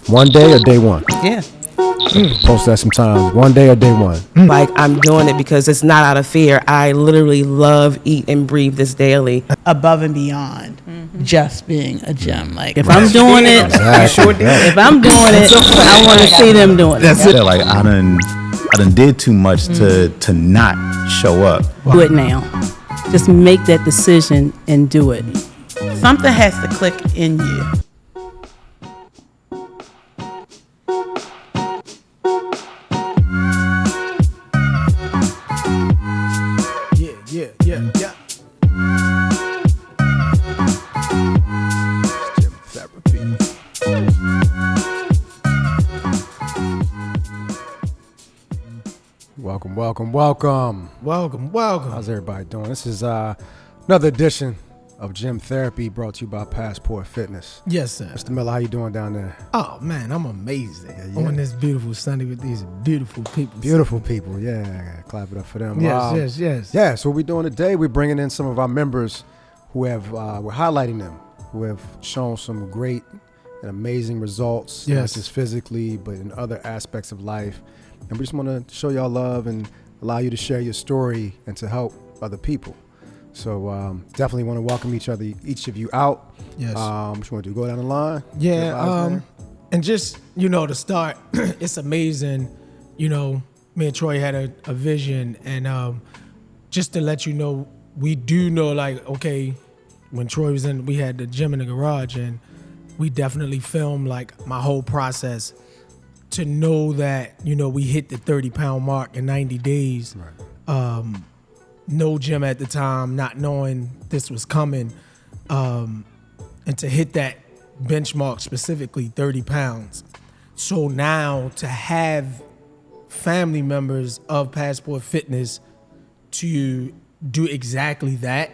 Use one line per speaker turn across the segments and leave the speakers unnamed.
One day or day one?
Yeah.
Post that sometimes. One day or day one?
Like, I'm doing it because it's not out of fear. I literally love, eat, and breathe this daily.
Above and beyond just being a gym. Like,
If I'm doing it, if I'm doing it, I want to see them doing it.
That's it. Like I done did too much to not show up.
Do it now. Just make that decision and do it.
something has to click in you.
Yeah. Gym therapy.
Welcome. How's everybody doing? This is another edition of Gym Therapy brought to you by Passport Fitness.
Yes, sir.
Mr. Miller, how you doing down there?
Oh, man, I'm amazing.
Yeah.
On this beautiful Sunday with these beautiful people.
Beautiful people, yeah. Clap it up for them.
Yes.
Yeah, so what we're doing today, we're bringing in some of our members who have, we're highlighting them, who have shown some great and amazing results, not
Yes.
just physically, but in other aspects of life. And we just want to show y'all love and allow you to share your story and to help other people. So definitely want to welcome each of you out.
Yes.
What you want to do? Go down the line?
Yeah, and just, to start, it's amazing, me and Troy had a vision, and just to let you know, we do know, like, okay, when Troy was we had the gym in the garage, and we definitely filmed, like, my whole process to know that, we hit the 30-pound mark in 90 days.
Right.
No gym at the time, not knowing this was coming, and to hit that benchmark, specifically 30 pounds. So now to have family members of Passport Fitness to do exactly that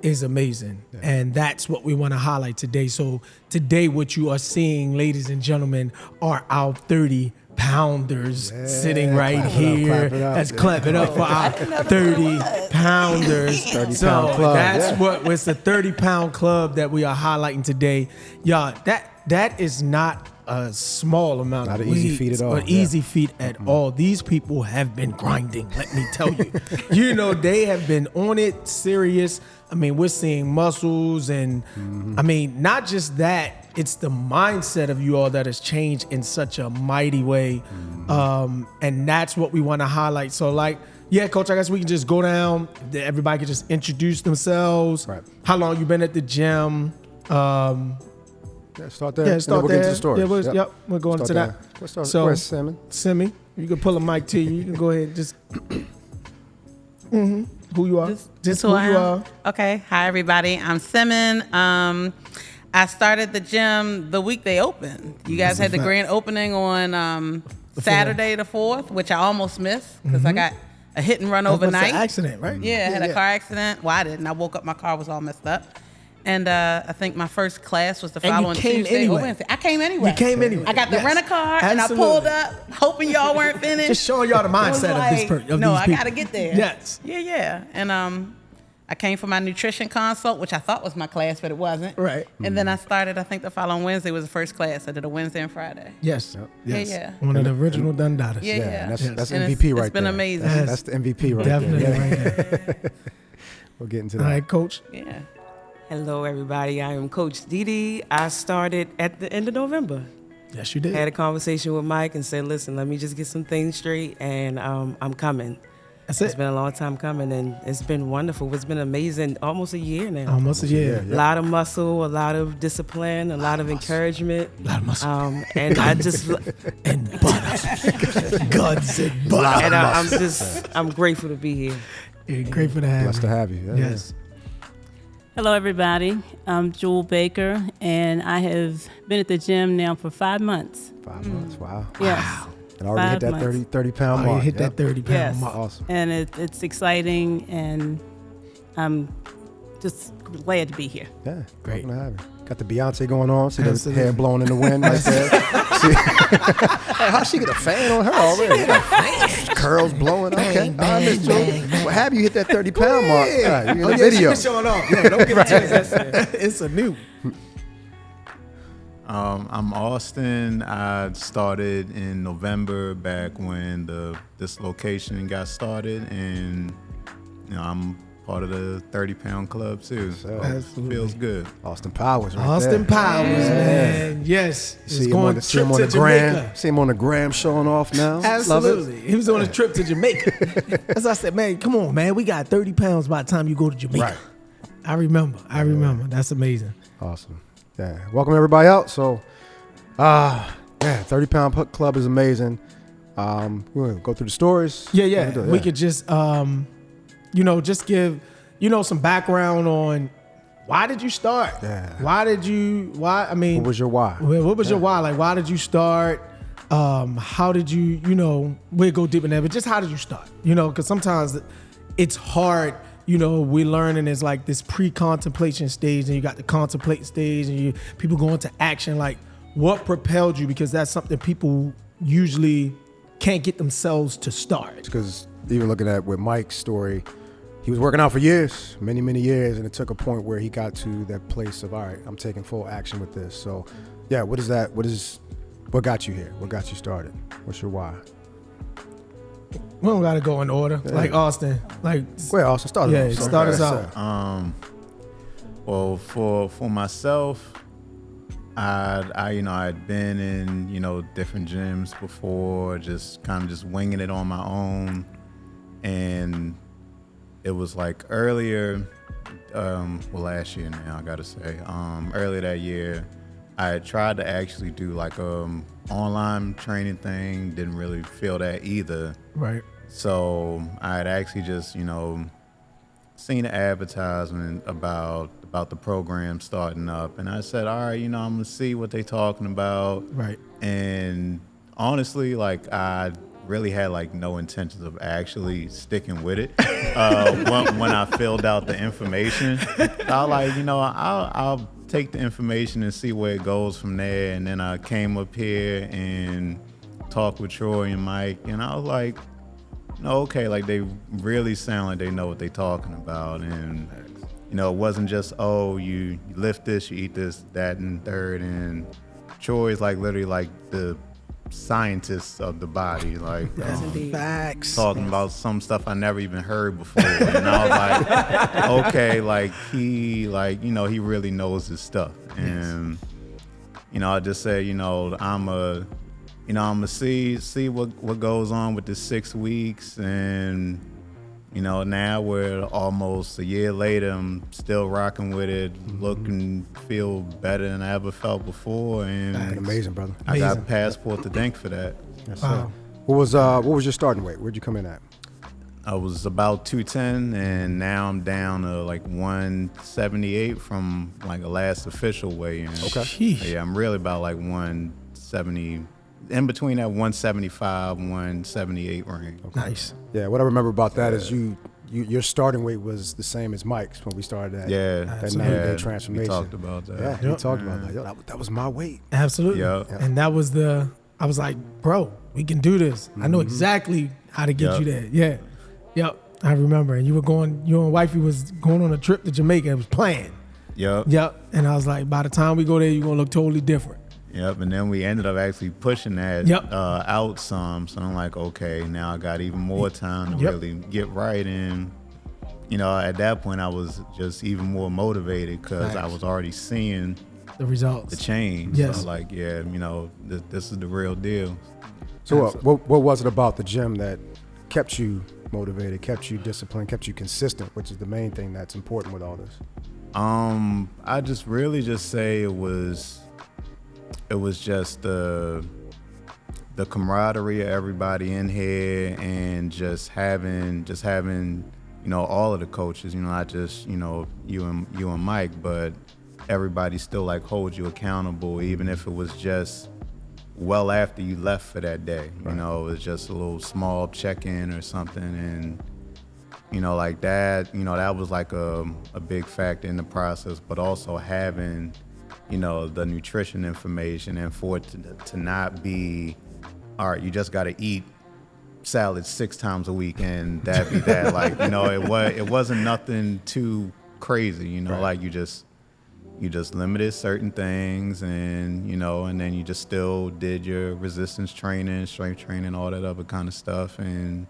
is amazing. Yeah. And that's what we want to highlight today. So today what you are seeing, ladies and gentlemen, are our 30 pounders sitting right here. Let's clap it up for our 30 pounders.
30
so
pound club.
That's what was the 30 pound club that we are highlighting today. Y'all, that is not a small amount
not
of
an easy
weight
feat at all.
Or easy feat at all. These people have been grinding, let me tell you. They have been on it, serious. I mean, we're seeing muscles and I mean, not just that, it's the mindset of you all that has changed in such a mighty way. And that's what we want to highlight. So Coach, I guess we can just go down. Everybody can just introduce themselves.
Right.
How long you been at the gym?
Start there.
Yeah, start
we'll
there.
get into the story.
We're going
Start
to
there.
that.
Let's start.
So,
Where's Simon?
Simi, you can pull a mic to you. You can go ahead and just who you are.
Just
who
who
you
I
are.
am. Okay. Hi, everybody. I'm Simon. I started the gym the week they opened. You guys had the grand opening on Saturday the 4th, which I almost missed because I got a hit and run overnight.
An accident, right?
Yeah, I had a car accident. Well, I didn't. I woke up, my car was all messed up. And I think my first class was the
And you
following
came
Tuesday
anyway.
or Wednesday. I came anyway.
You came anyway.
I got the
Yes.
rent-a-car and I
Absolutely.
pulled up, hoping y'all weren't finished.
Just showing y'all the
I was
mindset of these
like,
people.
I gotta get there.
Yes.
Yeah. And I came for my nutrition consult, which I thought was my class, but it wasn't.
Right.
And then I started, I think the following Wednesday was the first class. I did a Wednesday and Friday.
Yes. Yes.
Yeah.
One of the original Dundadas.
Yeah.
And that's
And
MVP right there.
It's been amazing.
Yes.
That's the MVP right
Definitely
there.
right there.
We'll get into
All
that.
right, Coach.
Yeah.
Hello, everybody. I am Coach Didi. I started at the end of November.
Yes, you did.
Had a conversation with Mike and said, listen, let me just get some things straight, and I'm coming.
That's
It's
it.
been a long time coming, and it's been wonderful. It's been amazing. Almost a year now.
Almost a year.
A lot of muscle, a lot of discipline, a lot of encouragement.
A lot of muscle.
And I just,
And butter. Guns and butter.
and I'm grateful to be here.
Yeah, grateful to have
Blessed
you.
to have you. Yeah,
Yes.
Hello, everybody. I'm Jewel Baker, and I have been at the gym now for 5 months.
5 months. Wow.
Yes.
And already hit
5
that
months.
30 pound
Oh,
mark.
you hit that 30-pound
Yes.
mark.
Awesome.
And it's exciting, and I'm just glad to be here.
Yeah.
Great.
Welcome to have you. Got the Beyonce going on. See the
Absolutely.
hair blowing in the wind right there. See? Hey, how she get a fan on her already? Curls blowing. Okay. All right, Miss Joe. Well, have you hit that 30 pound mark? All right, you in the video.
She's showing off. Yeah, don't get a chance. It's a new.
I'm Austin. I started in November back when this location got started, and I'm part of the 30-pound club too. So
Absolutely.
feels good.
Austin Powers, right
Austin
there.
Powers, man. Yes.
See him on the gram. See him on the gram showing off now.
Absolutely.
Love
He was on a trip to Jamaica. As I said, man, come on, man. We got 30 pounds by the time you go to Jamaica.
Right.
I remember. That's amazing.
it. Awesome. Yeah. Welcome everybody out. So, 30-pound club is amazing. We're gonna go through the stories.
Yeah. We could just, just give, some background on why did you start?
Yeah.
What
was your why?
What was your why? Like, why did you start? How did you, we'll go deep in there, but just how did you start? Because sometimes it's hard, we're learning is like this pre-contemplation stage, and you got the contemplate stage, and people go into action. Like, what propelled you? Because that's something people usually can't get themselves to start.
Because even looking at with Mike's story, he was working out for years, many, many years, and it took a point where he got to that place of, all right, I'm taking full action with this. So, yeah, what got you here? What got you started? What's your why?
We don't gotta go in order. Yeah. Like Austin.
Well, Austin, start us off.
Start us out.
Well, for myself, I'd been in different gyms before, just winging it on my own, and it was like earlier, last year now, I gotta say, earlier that year, I had tried to actually do like online training thing, didn't really feel that either.
Right.
So I had actually just, seen an advertisement about the program starting up, and I said, all right, I'm gonna see what they talking about.
Right.
And honestly, like, I really had like no intentions of actually sticking with it when I filled out the information. I was like, I'll take the information and see where it goes from there. And then I came up here and talked with Troy and Mike, and I was like, okay, like, they really sound like they know what they're talking about. And it wasn't just, you lift this, you eat this, that, and third. And Troy is like literally like the scientists of the body, like
facts,
talking about some stuff I never even heard before. And I was like, okay, like, he really knows his stuff. And I just said, I'm gonna see what goes on with the 6 weeks. And now we're almost a year later, I'm still rocking with it, looking, feel better than I ever felt before. And
amazing, brother.
I got Passport to thank for that.
Yes, wow. What was your starting weight? Where'd you come in at?
I was about 210, and now I'm down to like 178 from like a last official weigh-in.
Okay.
Sheesh.
Yeah, I'm really about like 170, in between that 175, 178 range.
Okay.
Nice.
Yeah, what I remember about that is your starting weight was the same as Mike's when we started that.
Yeah,
that 90-day transformation.
We talked about that.
Yeah, we talked about that. Yo, that was my weight.
Absolutely.
Yeah.
And that was I was like, bro, we can do this. I know exactly how to get you there. Yeah. Yep. I remember. And you and wifey was going on a trip to Jamaica. It was planned. Yep. And I was like, by the time we go there, you're going to look totally different.
Yep, and then we ended up actually pushing that out some. So I'm like, okay, now I got even more time to really get right in. At that point, I was just even more motivated because I was already seeing
the results,
the change.
Yes.
So like, this is the real deal.
So what was it about the gym that kept you motivated, kept you disciplined, kept you consistent, which is the main thing that's important with all this?
I just really just say it was just the camaraderie of everybody in here, and just having all of the coaches, not just you and Mike, but everybody still like holds you accountable, even if it was just well after you left for that day. Right. It was just a little small check-in or something, and like that, that was like a big factor in the process. But also having the nutrition information, and for it to not be, all right, you just got to eat salad 6 times a week and that be that. Like, it wasn't nothing too crazy, right. Like you just you just limited certain things, and and then you just still did your resistance training, strength training, all that other kind of stuff, and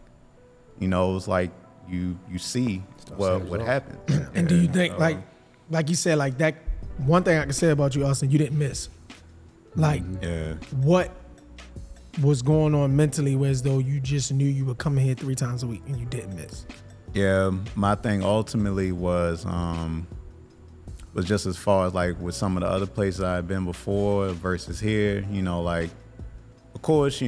it was like you see what happened.
And do you think like you said, like that one thing I can say about you, Austin, you didn't miss. Like what was going on mentally was though you just knew you were coming here 3 times a week and you didn't miss?
Yeah, my thing ultimately was just as far as like with some of the other places I've been before versus here, like of course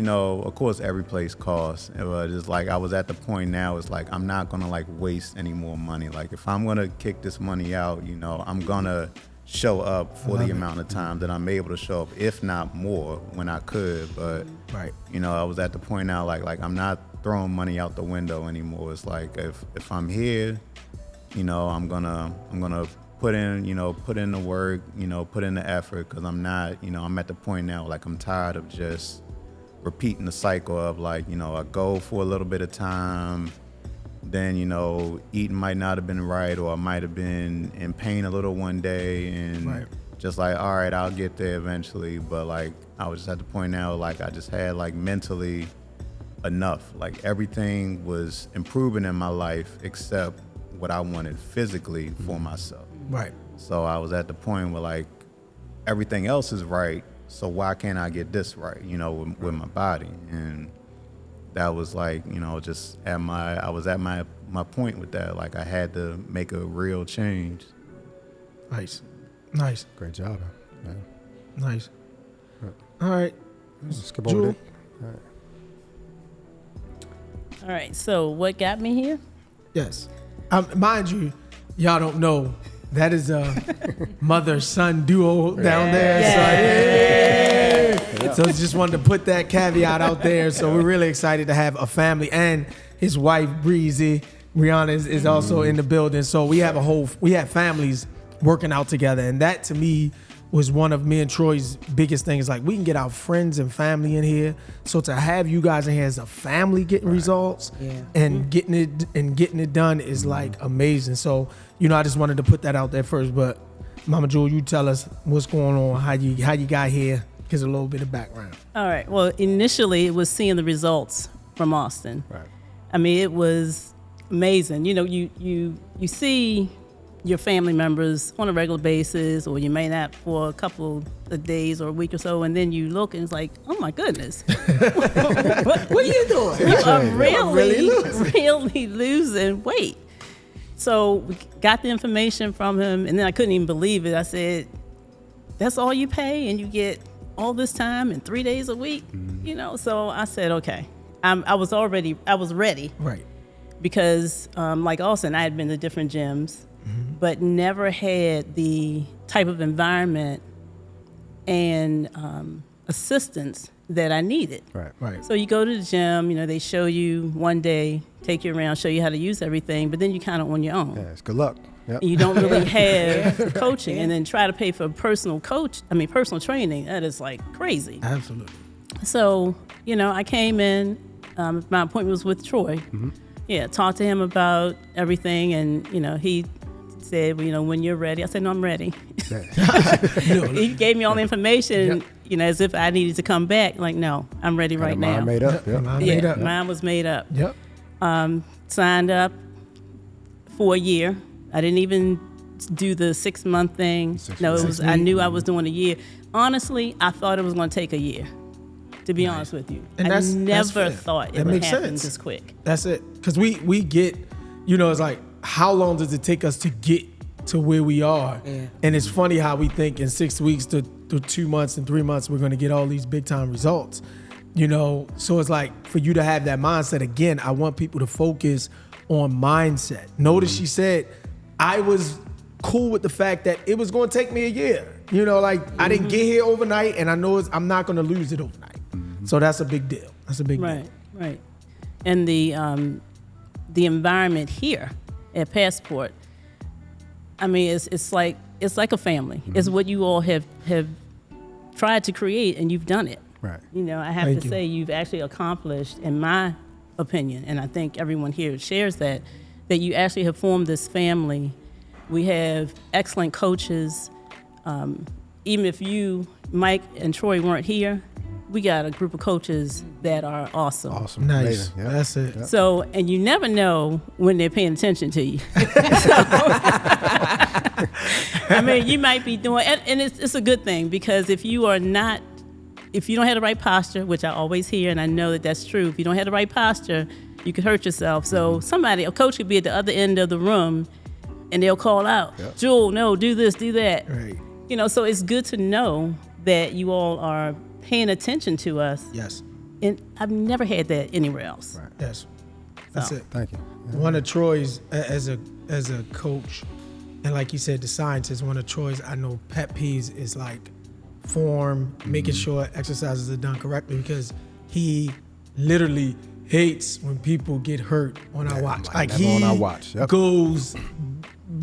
every place costs. But it's like I was at the point now, it's like I'm not gonna like waste any more money. Like if I'm gonna kick this money out, I'm gonna show up for the amount of time that I'm able to show up, if not more when I could. But I was at the point now like I'm not throwing money out the window anymore. It's like if I'm here, I'm gonna put in the work, put in the effort, because I'm not, I'm at the point now like I'm tired of just repeating the cycle of like, I go for a little bit of time, then eating might not have been right, or I might have been in pain a little one day, and just like, all right, I'll get there eventually. But like I was just at the point now like I just had like mentally enough. Like everything was improving in my life except what I wanted physically for myself.
Right.
So I was at the point where like everything else is right, so why can't I get this right, with my body? And that was like, just I was at my point with that. Like I had to make a real change.
Nice.
Great job, man.
Nice. All right.
Let's skip over there. All right.
All right, so what got me here?
Yes. Mind you, y'all don't know, that is a mother-son duo down there. So just wanted to put that caveat out there. So we're really excited to have a family, and his wife, Brianna is also in the building. So we have families working out together. And that to me was one of me and Troy's biggest things. Like we can get our friends and family in here. So to have you guys in here as a family getting results and getting it done is like amazing. So, I just wanted to put that out there first. But Mama Jewel, you tell us what's going on, how you got here. Gives a little bit of background.
All right. Well, initially it was seeing the results from Austin.
Right.
I mean, it was amazing. You see your family members on a regular basis, or you may not for a couple of days or a week or so, and then you look and it's like, oh my goodness,
what are you doing?
You are really losing weight. So we got the information from him, and then I couldn't even believe it. I said, that's all you pay, and you get all this time and 3 days a week, So I said, okay, I was ready,
right?
Because like Austin, I had been to different gyms, but never had the type of environment and assistance that I needed.
Right.
So you go to the gym, they show you one day, take you around, show you how to use everything, but then you kind of on your own.
Yeah, it's good luck. Yep.
You don't really have coaching, and then try to pay for personal training. That is like crazy.
Absolutely.
So, I came in, my appointment was with Troy. Talked to him about everything, and, he said, when you're ready. I said, no, I'm ready. He gave me all the information, as if I needed to come back. Like, no, I'm ready right now.
Mine made up.
Mine was made up.
Yep.
Signed up for a year. I didn't even do the 6-month thing. I knew I was doing a year. Honestly, I thought it was going to take a year, to be honest with you.
And
I never thought it would happen this quick.
That's it. Because we get, it's like, how long does it take us to get to where we are? Yeah. And it's funny how we think in 6 weeks to 2 months and 3 months, we're going to get all these big time results. So it's like, for you to have that mindset, again, I want people to focus on mindset. Notice she said, I was cool with the fact that it was going to take me a year. I didn't get here overnight, and I know I'm not going to lose it overnight. So that's a big deal. That's a big deal.
Right. And the environment here at Passport, I mean, it's like a family. It's what you all have tried to create, and you've done it.
Right.
I have to say you've actually accomplished, in my opinion, and I think everyone here shares that you actually have formed this family. We have excellent coaches. even if Mike and Troy weren't here, we got a group of coaches that are awesome.
Awesome.
Nice.
Amazing. Yeah.
That's it.
Yeah.
So, and you never know when they're paying attention to you. I mean, you might be doing, and it's a good thing, because if you don't have the right posture, which I always hear, and I know that that's true, if you don't have the right posture, you could hurt yourself. So a coach could be at the other end of the room, and they'll call out, Jewel, no, do this, do that.
Right.
So it's good to know that you all are paying attention to us.
Yes.
And I've never had that anywhere else.
Right.
Yes. That's
So.
it.
Thank you. Yeah.
One of Troy's, as a coach, and like you said, the scientist, one of Troy's, I know, pet peeves is like form, making sure exercises are done correctly, because he literally hates when people get hurt on our watch. Like
never
he
on our watch. Yep.
goes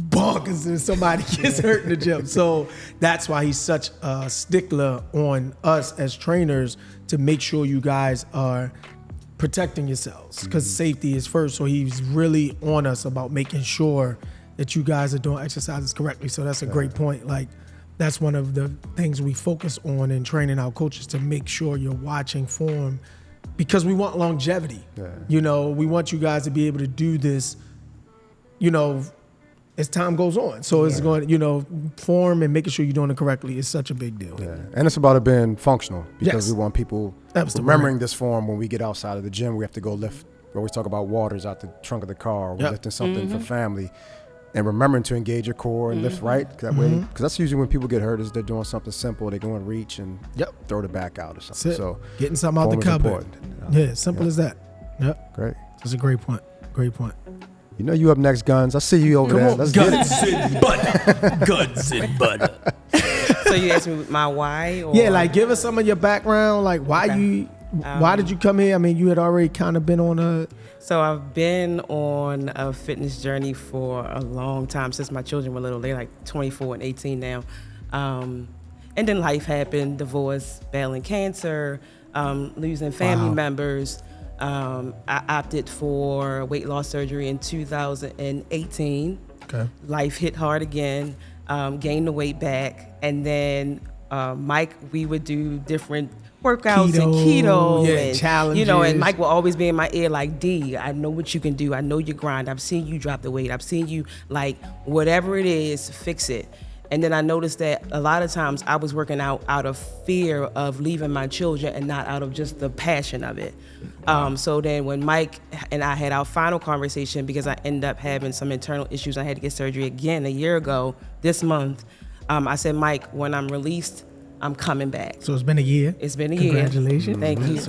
bonkers when somebody gets hurt in the gym. So that's why he's such a stickler on us as trainers to make sure you guys are protecting yourselves, because safety is first. So he's really on us about making sure that you guys are doing exercises correctly. So that's a great point. Like, that's one of the things we focus on in training our coaches, to make sure you're watching form, because we want longevity.
Yeah.
We want you guys to be able to do this, as time goes on. So it's going, form and making sure you're doing it correctly is such a big deal.
Yeah. And it's about it being functional, because
Yes.
we want people
Absolutely.
remembering this form when we get outside of the gym. We have to go lift. We always talk about waters out the trunk of the car. We're
Yep.
lifting something for family. And remembering to engage your core and lift right. That way, because that's usually when people get hurt, is they're doing something simple. They go and reach and throw it back out or something.
That's it.
So
Getting something out the
form is
cupboard.
important.
Yeah, simple as that. Yep.
Great.
That's a great point. Great point.
You know you up next, Guns. I see you over
Come
there.
on,
Let's get it.
guns and butter. Guns and butter.
So you asked me my why? Or?
Yeah, like give us some of your background. Like why why did you come here? I mean, you had already kind of been on a.
So I've been on a fitness journey for a long time, since my children were little. They're like 24 and 18 now. And then life happened, divorce, battling cancer, losing family members. I opted for weight loss surgery in 2018.
Okay.
Life hit hard again, gained the weight back. And then Mike, we would do different workouts and keto and
challenges.
and Mike will always be in my ear like, D, I know what you can do. I know your grind. I've seen you drop the weight. I've seen you, like, whatever it is, fix it. And then I noticed that a lot of times I was working out of fear of leaving my children, and not out of just the passion of it. So then when Mike and I had our final conversation, because I ended up having some internal issues, I had to get surgery again a year ago this month. I said, Mike, when I'm released, I'm coming back.
So it's been a year.
It's been a year.
Congratulations.
Thank you.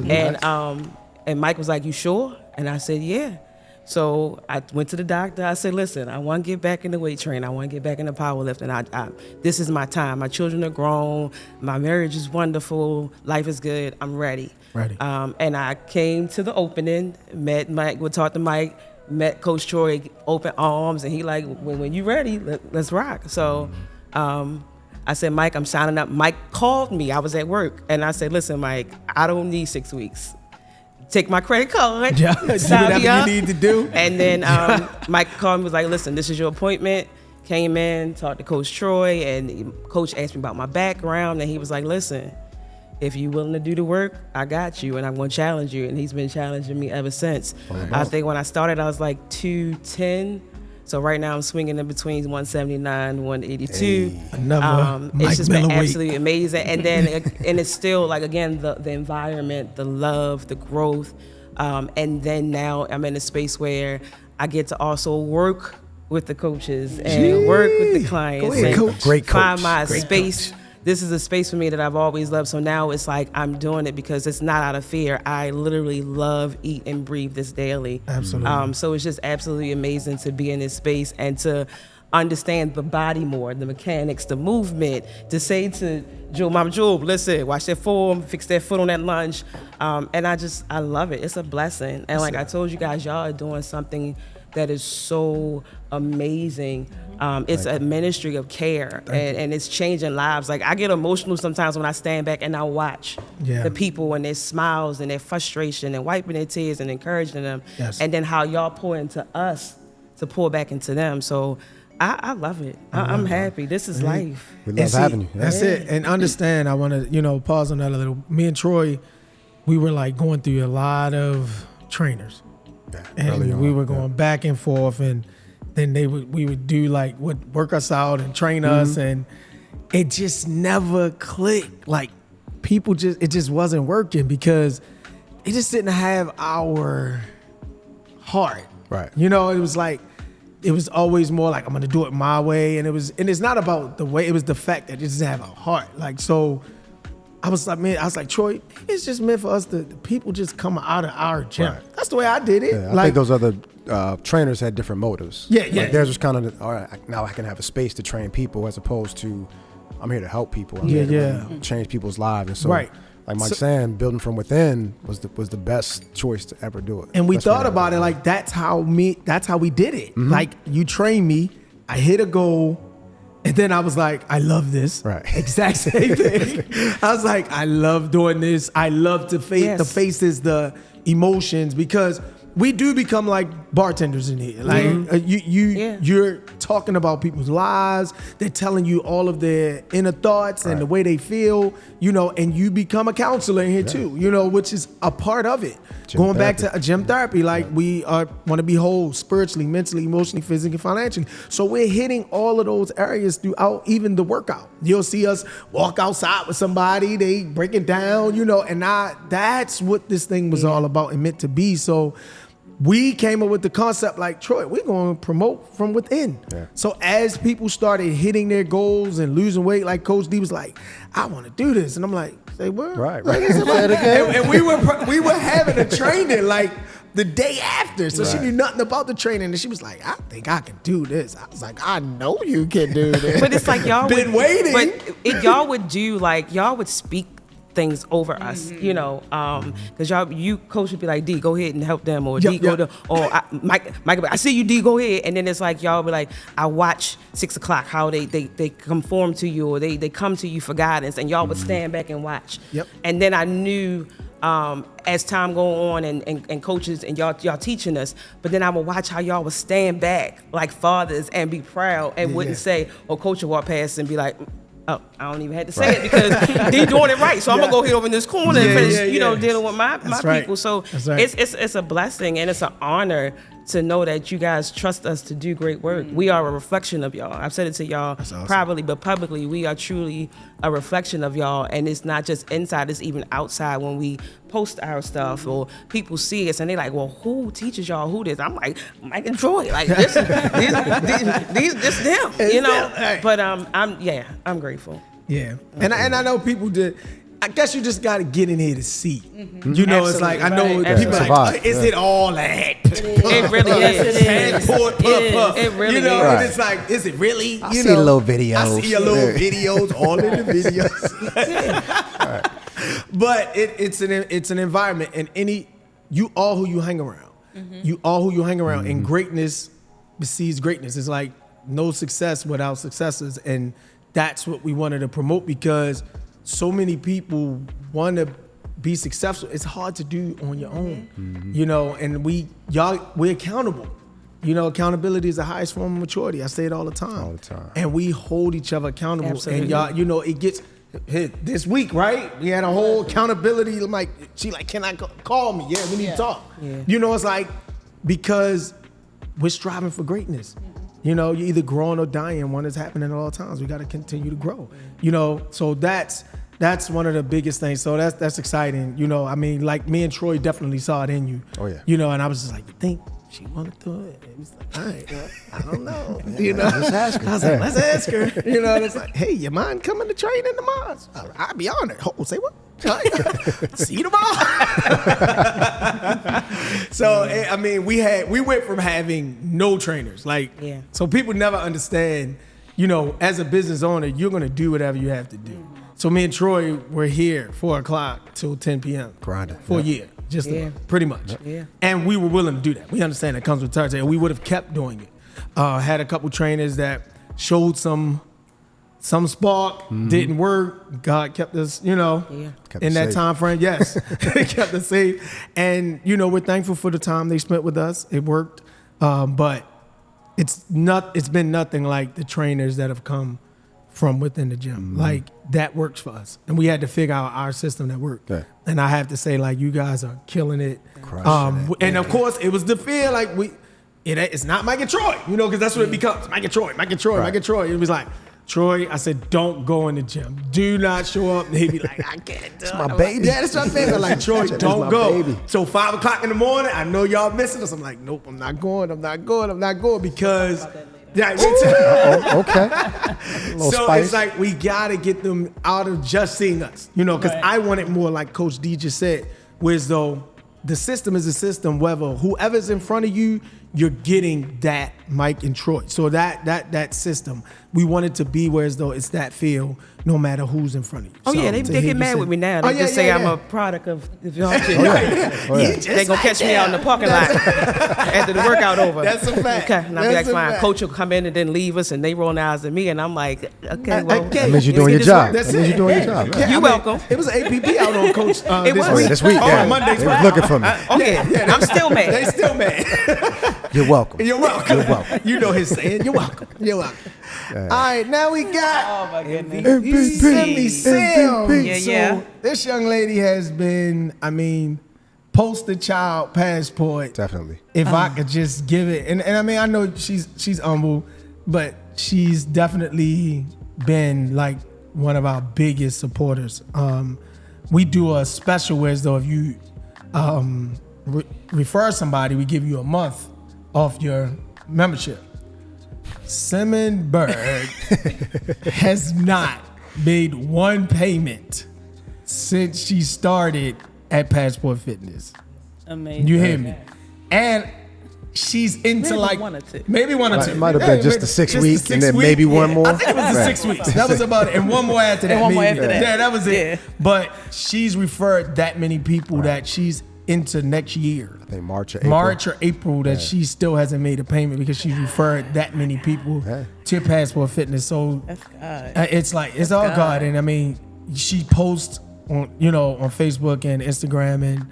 And Mike was like, you sure? And I said, yeah. So I went to the doctor. I said, listen, I want to get back in the weight training. I want to get back in the powerlifting. This is my time. My children are grown. My marriage is wonderful. Life is good. I'm ready. And I came to the opening, met Mike, would talk to Mike, met Coach Troy, open arms, and he like, when you ready, let's rock. So I said, Mike, I'm signing up. Mike called me. I was at work. And I said, listen, Mike, I don't need 6 weeks. Take my credit card,
do whatever you need to do.
And then Mike called me, was like, listen, this is your appointment. Came in, talked to Coach Troy, and Coach asked me about my background, and he was like, listen, if you're willing to do the work, I got you, and I'm going to challenge you. And he's been challenging me ever since. I think when I started, I was like 210. So right now I'm swinging in between 179, 182. It's just been absolutely amazing. And then and it's still like, again, the environment, the love, the growth. And then now I'm in a space where I get to also work with the coaches and work with the clients and find my space. This is a space for me that I've always loved. So now it's like I'm doing it because it's not out of fear. I literally love, eat, and breathe this daily.
Absolutely.
So it's just absolutely amazing to be in this space and to understand the body more, the mechanics, the movement, to say to Mama Jewel, listen, watch that form, fix that foot on that lunge. And I love it. It's a blessing. And like I told you guys, y'all are doing something that is so amazing. It's a ministry of care, and it's changing lives. Like, I get emotional sometimes when I stand back and I watch the people and their smiles and their frustration and wiping their tears and encouraging them. And then how y'all pour into us to pour back into them. So I love it. I'm happy. This is life.
We
And
love
see,
having you.
That's it. And understand, I want to, pause on that a little. Me and Troy, we were like going through a lot of trainers.
Early
And
on,
we were going back and forth, and then we would do would work us out and train us, and it just never clicked. Like it just wasn't working because it just didn't have our heart.
Right.
It was like, it was always more like, I'm gonna do it my way, and it's not about the way, it was the fact that it doesn't have a heart. Like, so I was like, Troy, it's just meant for us the people just come out of our gym.
Right.
That's the way I did it.
Yeah, I think those other trainers had different motives.
Yeah.
Like theirs was kind of, all right, now I can have a space to train people, as opposed to, I'm here to help people. I'm here to really change people's lives. And so,
Right.
like Mike's saying, building from within was the best choice to ever do it.
And we
Especially
thought about it like that's how we did it.
Mm-hmm.
Like, you train me, I hit a goal, and then I was like, I love this.
Right.
Exact same thing. I was like, I love doing this. I love to face the faces, the emotions, because we do become like bartenders in here. Like you're talking about people's lives. They're telling you all of their inner thoughts and the way they feel, and you become a counselor in here too, which is a part of it. Going back to gym therapy, like we want to be whole spiritually, mentally, emotionally, physically, financially. So we're hitting all of those areas throughout even the workout. You'll see us walk outside with somebody, they break it down, and that's what this thing was all about and meant to be. So we came up with the concept like, Troy, we're going to promote from within. Yeah. So as people started hitting their goals and losing weight, like Coach D was like, I want to do this. And I'm like, say what?
Right. Say it again.
And we were having a training like the day after. So she knew nothing about the training. And she was like, I think I can do this. I was like, I know you can do this.
But it's like y'all
been waiting.
But y'all would do y'all would speak things over us, because you coach would be like, D, go ahead and help them, or D, go to, or Mike, I see you, D, go ahead, and then it's like y'all be like, I watch 6 o'clock how they conform to you, or they come to you for guidance, and y'all would stand back and watch. And then I knew as time go on and coaches and y'all teaching us, but then I would watch how y'all would stand back like fathers and be proud and wouldn't say, or coach would walk past and be like, oh, I don't even have to say it because they doing it right. So I'm gonna go here over in this corner and finish, dealing with my people. So it's a blessing and it's an honor to know that you guys trust us to do great work. We are a reflection of y'all. I've said it to y'all privately, but publicly, we are truly a reflection of y'all. And it's not just inside, it's even outside when we post our stuff or people see us and they're like, well, who teaches y'all who this? I'm like, Mike and Troy, like this them, But I'm grateful.
Yeah. And I know people did. I guess you just got to get in here to see. It's like, I know people are like, is it all that?
It really is.
It
really is.
And it's like, is it really?
I see a little videos.
I see a little videos, all in the videos. But it's an environment, and you all who you hang around. You all who you hang around, and greatness precedes greatness. It's like no success without successes, and that's what we wanted to promote because so many people want to be successful. It's hard to do on your own, and we're accountable. Accountability is the highest form of maturity. I say it all the time. And we hold each other accountable.
Absolutely.
And y'all, it gets hit this week, right? We had a whole accountability. She can I call me? Yeah, we need to talk. Yeah. It's like, because we're striving for greatness. You're either growing or dying. One is happening at all times. We got to continue to grow. So that's one of the biggest things. So that's exciting. I mean, like me and Troy definitely saw it in you.
Oh yeah.
And I was just like, you think she want to do it? And he's like, all right, I don't know.
Let's ask her.
I was like, let's ask her. And it's like, hey, you mind coming to train in tomorrow? I'll be honored. Oh, say what? See you tomorrow. So I mean, we went from having no trainers, so people never understand. As a business owner, you're gonna do whatever you have to do. So me and Troy were here 4 o'clock till 10 p.m.
grinding
for a year, just pretty much. Yeah. And we were willing to do that. We understand it comes with territory, and we would have kept doing it. Had a couple trainers that showed some spark, didn't work. God kept us, in that time frame. Yes, kept us safe. And we're thankful for the time they spent with us. It worked, but it's been nothing like the trainers that have come from within the gym. Like that works for us, and we had to figure out our system that worked.
Yeah.
And I have to say, like, you guys are killing it.
Crushing it.
And of course, it was the fear, like it's not Mike and Troy, because that's what it becomes. Mike and Troy. It was like, Troy, I said, don't go in the gym. Do not show up. And he'd be like, I can't do it.
It's my baby.
Yeah, that's my baby. I'm like, Troy,
That's
don't
my
go.
baby.
So 5 o'clock in the morning, I know y'all missing us. I'm like, nope, I'm not going because. Yeah,
Okay. A little
so
spice.
it's like we gotta get them out of just seeing us, because I want it more like Coach D just said, whereas though the system is a system, whether whoever's in front of you, you're getting that Mike and Troy. So that system, we want it to be whereas though it's that feel no matter who's in front of you.
Oh,
So
yeah, they
to
get
hear
mad
you
with me now. They just say I'm a product of the hardship. They gonna catch me out in the parking lot after the workout over.
That's a fact.
Okay, and I'll be like,
That's a
fine.
fact.
Coach will come in and then leave us, and they roll their eyes at me, and I'm like, okay, well,
Okay.
That means you're
let's
doing
get
your
this
job.
work.
That's
That means
it.
you're doing your job.
Yeah,
Yeah.
You're welcome.
It was APP out on Coach
It
this
was.
Oh, yeah,
week.
this week,
Oh,
yeah.
Mondays.
They was looking for me.
Okay, I'm still mad.
They still mad.
You're welcome.
You're welcome.
You're welcome.
You know his saying. You're welcome. You're welcome. All right, now we got
Oh my goodness.
Simi Sims.
Yeah,
So
yeah.
this young lady has been, poster child passport.
Definitely.
If I could just give it, and I know she's humble, but she's definitely been like one of our biggest supporters. We do a special where though if you refer somebody, we give you a month off your membership. Simon Bird has not made one payment since she started at Passport Fitness.
Amazing.
You hear me? And she's into
Maybe
like
one or two.
maybe one or two.
It might have been just the 6
just
week
the
and
6
then
week.
maybe one more.
I think it was the 6 weeks. That was about it. And one more after that.
And one more
maybe.
after that.
Yeah, that was it.
Yeah.
But she's referred that many people that she's into next year.
I think March or April.
That she still hasn't made a payment because she referred that many people to Passport Fitness. So
That's God.
it's like it's all God. And she posts on on Facebook and Instagram, and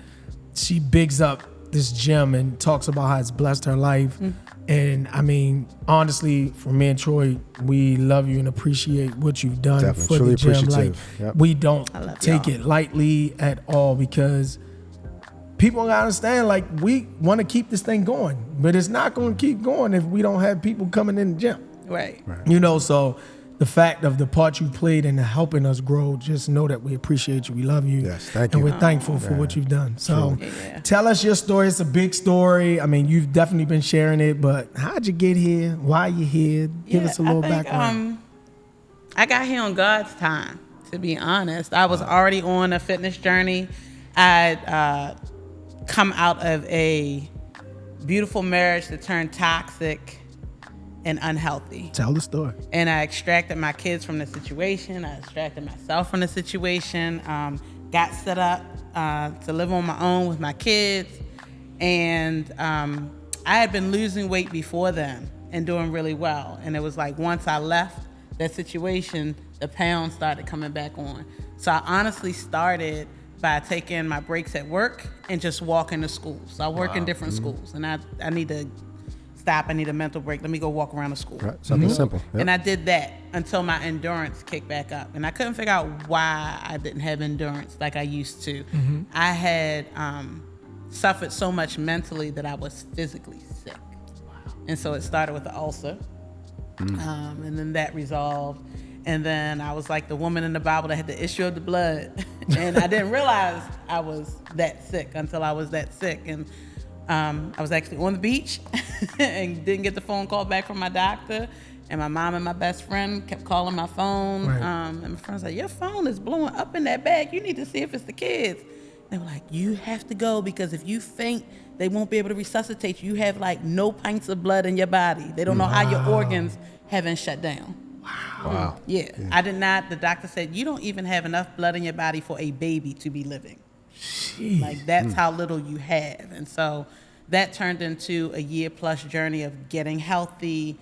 she bigs up this gym and talks about how it's blessed her life. And honestly, for me and Troy, we love you and appreciate what you've done
Definitely.
for
Truly
the gym. Like
appreciative. Yep.
we don't
love
take
y'all.
it lightly at all because people gotta understand, like, we want to keep this thing going, but it's not going to keep going if we don't have people coming in the gym.
Right.
So the fact of the part you played in helping us grow, just know that we appreciate you. We love you.
Yes, thank
and
you.
we're thankful for what you've done. So
Yeah.
tell us your story. It's a big story. You've definitely been sharing it, but how'd you get here? Why you here? Give us a little background.
I got here on God's time, to be honest. I was already on a fitness journey. I'd come out of a beautiful marriage that turned toxic and unhealthy.
Tell the story.
And I extracted my kids from the situation. I extracted myself from the situation. Got set up to live on my own with my kids. And I had been losing weight before then and doing really well. And it was like once I left that situation, the pounds started coming back on. So I honestly started by taking my breaks at work and just walking to school. So I work in different schools, and I need to stop. I need a mental break. Let me go walk around the school.
Right. Something simple. Yep.
And I did that until my endurance kicked back up. And I couldn't figure out why I didn't have endurance like I used to. I had suffered so much mentally that I was physically sick. And so it started with the ulcer. And then that resolved. And then I was like the woman in the Bible that had the issue of the blood. And I didn't realize I was that sick until I was that sick. And I was actually on the beach and didn't get the phone call back from my doctor. And my mom and my best friend kept calling my phone.
Right.
And my friend was like, your phone is blowing up in that bag. You need to see if it's the kids. They were like, you have to go because if you faint, they won't be able to resuscitate you. You have like no pints of blood in your body. They don't know how your organs haven't shut down.
Wow.
Yeah. I did not. The doctor said, you don't even have enough blood in your body for a baby to be living. Like, that's how little you have. And so that turned into a year-plus journey of getting healthy,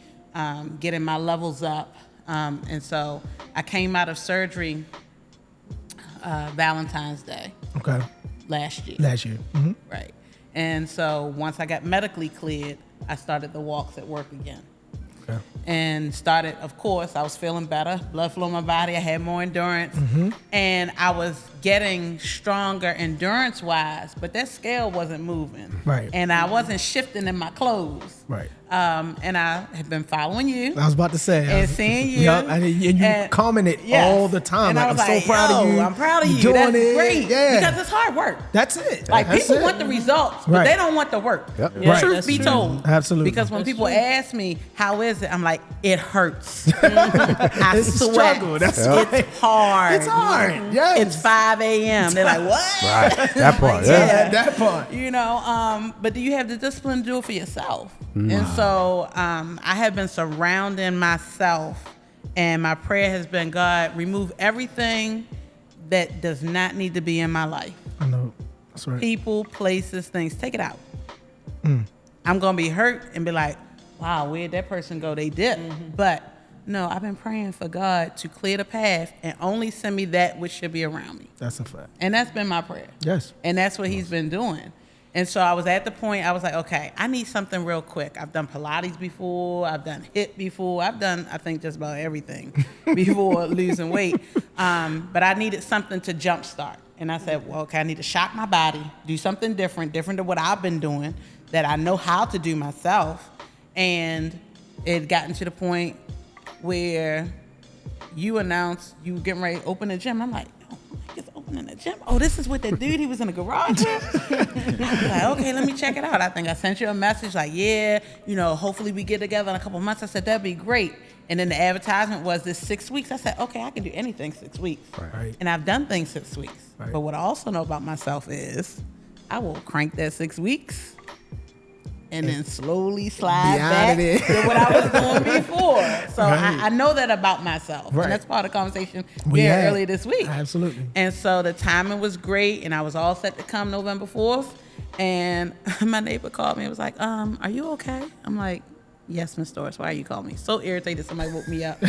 getting my levels up. And so I came out of surgery Valentine's Day
Okay.
last year.
Last year.
Right. And so once I got medically cleared, I started the walks at work again. and started, of course, I was feeling better, blood flow in my body, I had more endurance, and I was getting stronger endurance-wise, but that scale wasn't moving.
Right.
And I wasn't shifting in my clothes.
Right.
And I have been following you.
I was about to say.
And seeing you.
Yep, and you comment all the time.
And
like,
I was
I'm so proud of you.
I'm proud of you.
Doing
That's
it.
great.
Yeah.
Because it's hard work.
That's it.
Like,
That's
people
it.
want the results, but
Right.
they don't want the work.
Yep.
Yeah,
Right.
Truth
that's
be
true.
told.
Absolutely.
Because when
That's
people
true.
ask me, how is it? I'm like, it hurts. I
It's a
sweat.
struggle. That's right.
It's hard.
It's hard. Yes.
It's 5 a.m. They're like, what?
Right. That part.
Yeah.
Yeah.
That part.
You know, but do you have the discipline to do it for yourself? And so I have been surrounding myself, and my prayer has been, God, remove everything that does not need to be in my life.
I know. That's right.
People, places, things, take it out. I'm going to be hurt and be like, wow, where'd that person go? They did. But no, I've been praying for God to clear the path and only send me that which should be around me.
That's a fact.
And that's been my prayer.
Yes.
And that's what he's been doing. And so I was at the point, I was like, okay, I need something real quick. I've done Pilates before. I've done HIIT before. I've done, I think, just about everything before losing weight. But I needed something to jumpstart. And I said, well, okay, I need to shock my body, do something different than what I've been doing, that I know how to do myself. And it gotten to the point where you announced you were getting ready to open a gym. I'm like, oh, it's opening a gym? Oh, this is what that dude, he was in the garage with? Like, okay, let me check it out. I think I sent you a message like, yeah, hopefully we get together in a couple of months. I said, that'd be great. And then the advertisement was this 6 weeks. I said, okay, I can do anything 6 weeks.
Right.
And I've done things 6 weeks.
Right.
But what I also know about myself is I will crank that 6 weeks and then slowly slide
Be out
back
of there.
to what I was doing before. So
Right.
I know that about myself.
Right.
And that's part of the conversation
We
we had
had.
earlier this week.
Absolutely.
And so the timing was great, and I was all set to come November 4th. And my neighbor called me and was like, are you okay? I'm like, yes, Miss Doris, why are you calling me? So irritated somebody woke me up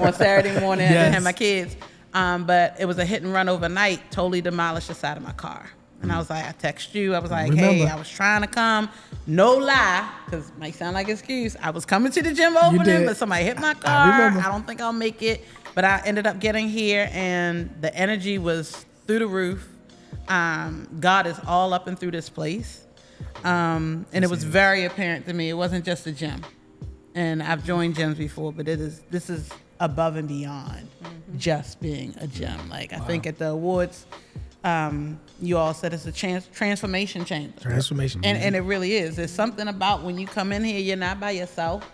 on Saturday morning. I
Yes.
didn't have my kids. But it was a hit and run overnight, totally demolished the side of my car. And I was like, I text you. I was like, hey,
Remember.
I was trying to come. No lie, because it might sound like an excuse. I was coming to the gym opening,
did.
but somebody hit my
I
car.
remember.
I don't think I'll make it. But I ended up getting here, and the energy was through the roof. God is all up and through this place. And it was very apparent to me. It wasn't just a gym. And I've joined gyms before, but this is above and beyond just being a gym. Like, I think at the awards, you all said it's a transformation chamber.
Transformation.
And it really is. There's something about when you come in here, you're not by yourself.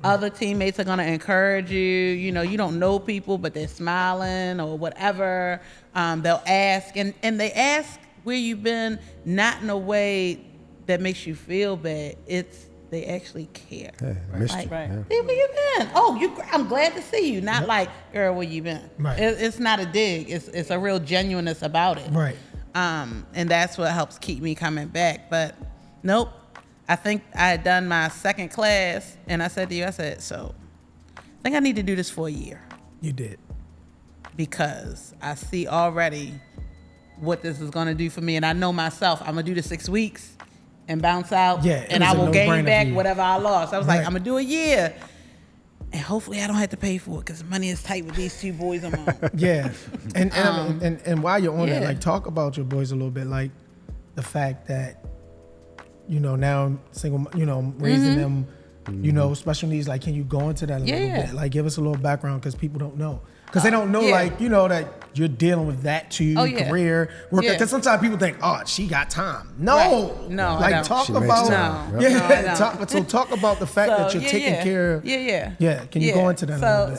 Other teammates are going to encourage you. You don't know people, but they're smiling or whatever. They'll ask. And they ask where you've been, not in a way that makes you feel bad. They actually care.
Yeah, missed you.
Right.
Yeah.
Hey, where you been? Oh, I'm glad to see you. Not like, girl, where you been?
Right.
It's not a dig. It's a real genuineness about it.
Right.
And that's what helps keep me coming back. But nope. I think I had done my second class, and I said to you, so I think I need to do this for a year,
You did.
because I see already what this is going to do for me. And I know myself, I'm going to do the 6 weeks and bounce out,
Yeah, it
and
was
I
a
will gain
no-brainer
back
for you.
whatever I lost. I was like,
Right.
I'm going to do a year, and hopefully I don't have to pay for it, because money is tight with these two boys I'm on.
Yeah. And while you're on
yeah.
that, like, talk about your boys a little bit, like the fact that, now I'm single, raising them, special needs. Like, can you go into that a little
Yeah.
bit? Like, give us a little background, because people don't know. Because they don't know,
yeah.
like, that you're dealing with that too,
Oh, yeah.
career, work.
Yeah.
Because sometimes people think, oh, she got time. No.
Right. No, I
Like,
don't.
talk
She makes
about,
time.
No.
yeah,
No, I don't.
talk about the fact that you're
yeah,
taking
yeah.
care of.
Yeah.
Yeah, can you go into that a little bit?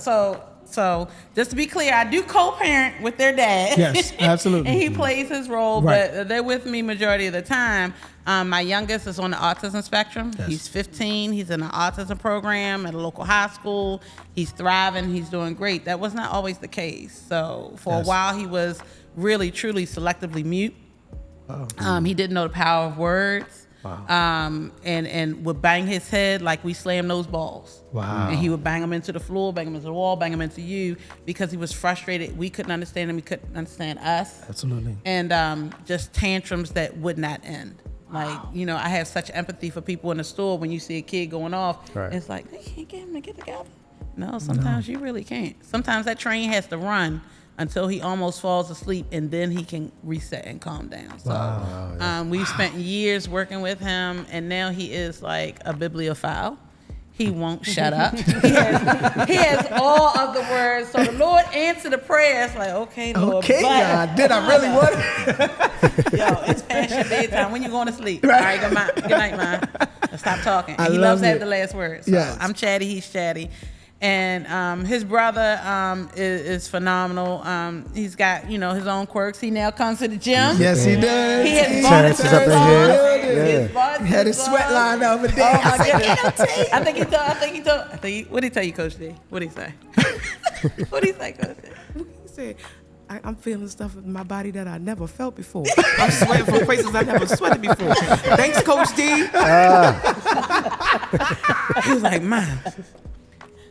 So just to be clear, I do co-parent with their dad.
Yes, absolutely.
And he plays his role,
Right.
but they're with me majority of the time. My youngest is on the autism spectrum.
Yes.
He's 15. He's in an autism program at a local high school. He's thriving. He's doing great. That was not always the case. So for
Yes.
a while, he was really, truly selectively mute. He didn't know the power of words.
Wow.
And would bang his head like we slammed those balls.
Wow.
And he would bang them into the floor, bang them into the wall, bang them into you, because he was frustrated. We couldn't understand him. He couldn't understand us.
Absolutely.
And just tantrums that would not end. Like, I have such empathy for people in the store when you see a kid going off.
Right.
It's like, they can't get him to get together. No, sometimes you really can't. Sometimes that train has to run until he almost falls asleep, and then he can reset and calm down. So we've spent years working with him, and now he is like a bibliophile. He won't shut up. He has all of the words. So the Lord answered the prayer. It's like, okay, Lord.
Okay, God, did I really want it?
Yo, it's past your bedtime. When you going to sleep? All right, good night, man. Stop talking. And he loves to have the last word. So
Yes.
I'm chatty, he's chatty. And his brother is phenomenal. He's got, his own quirks. He now comes to the gym.
Yes, he does.
He has bought his
Chances up in here.
He had his sweat line over there.
Oh my goodness! I think he told. What did he tell you, Coach D? What did he say? What did he say, Coach D?
He said, I'm feeling stuff in my body that I never felt before. I'm sweating from places I never sweated before. Thanks, Coach D.
He was like, Mom,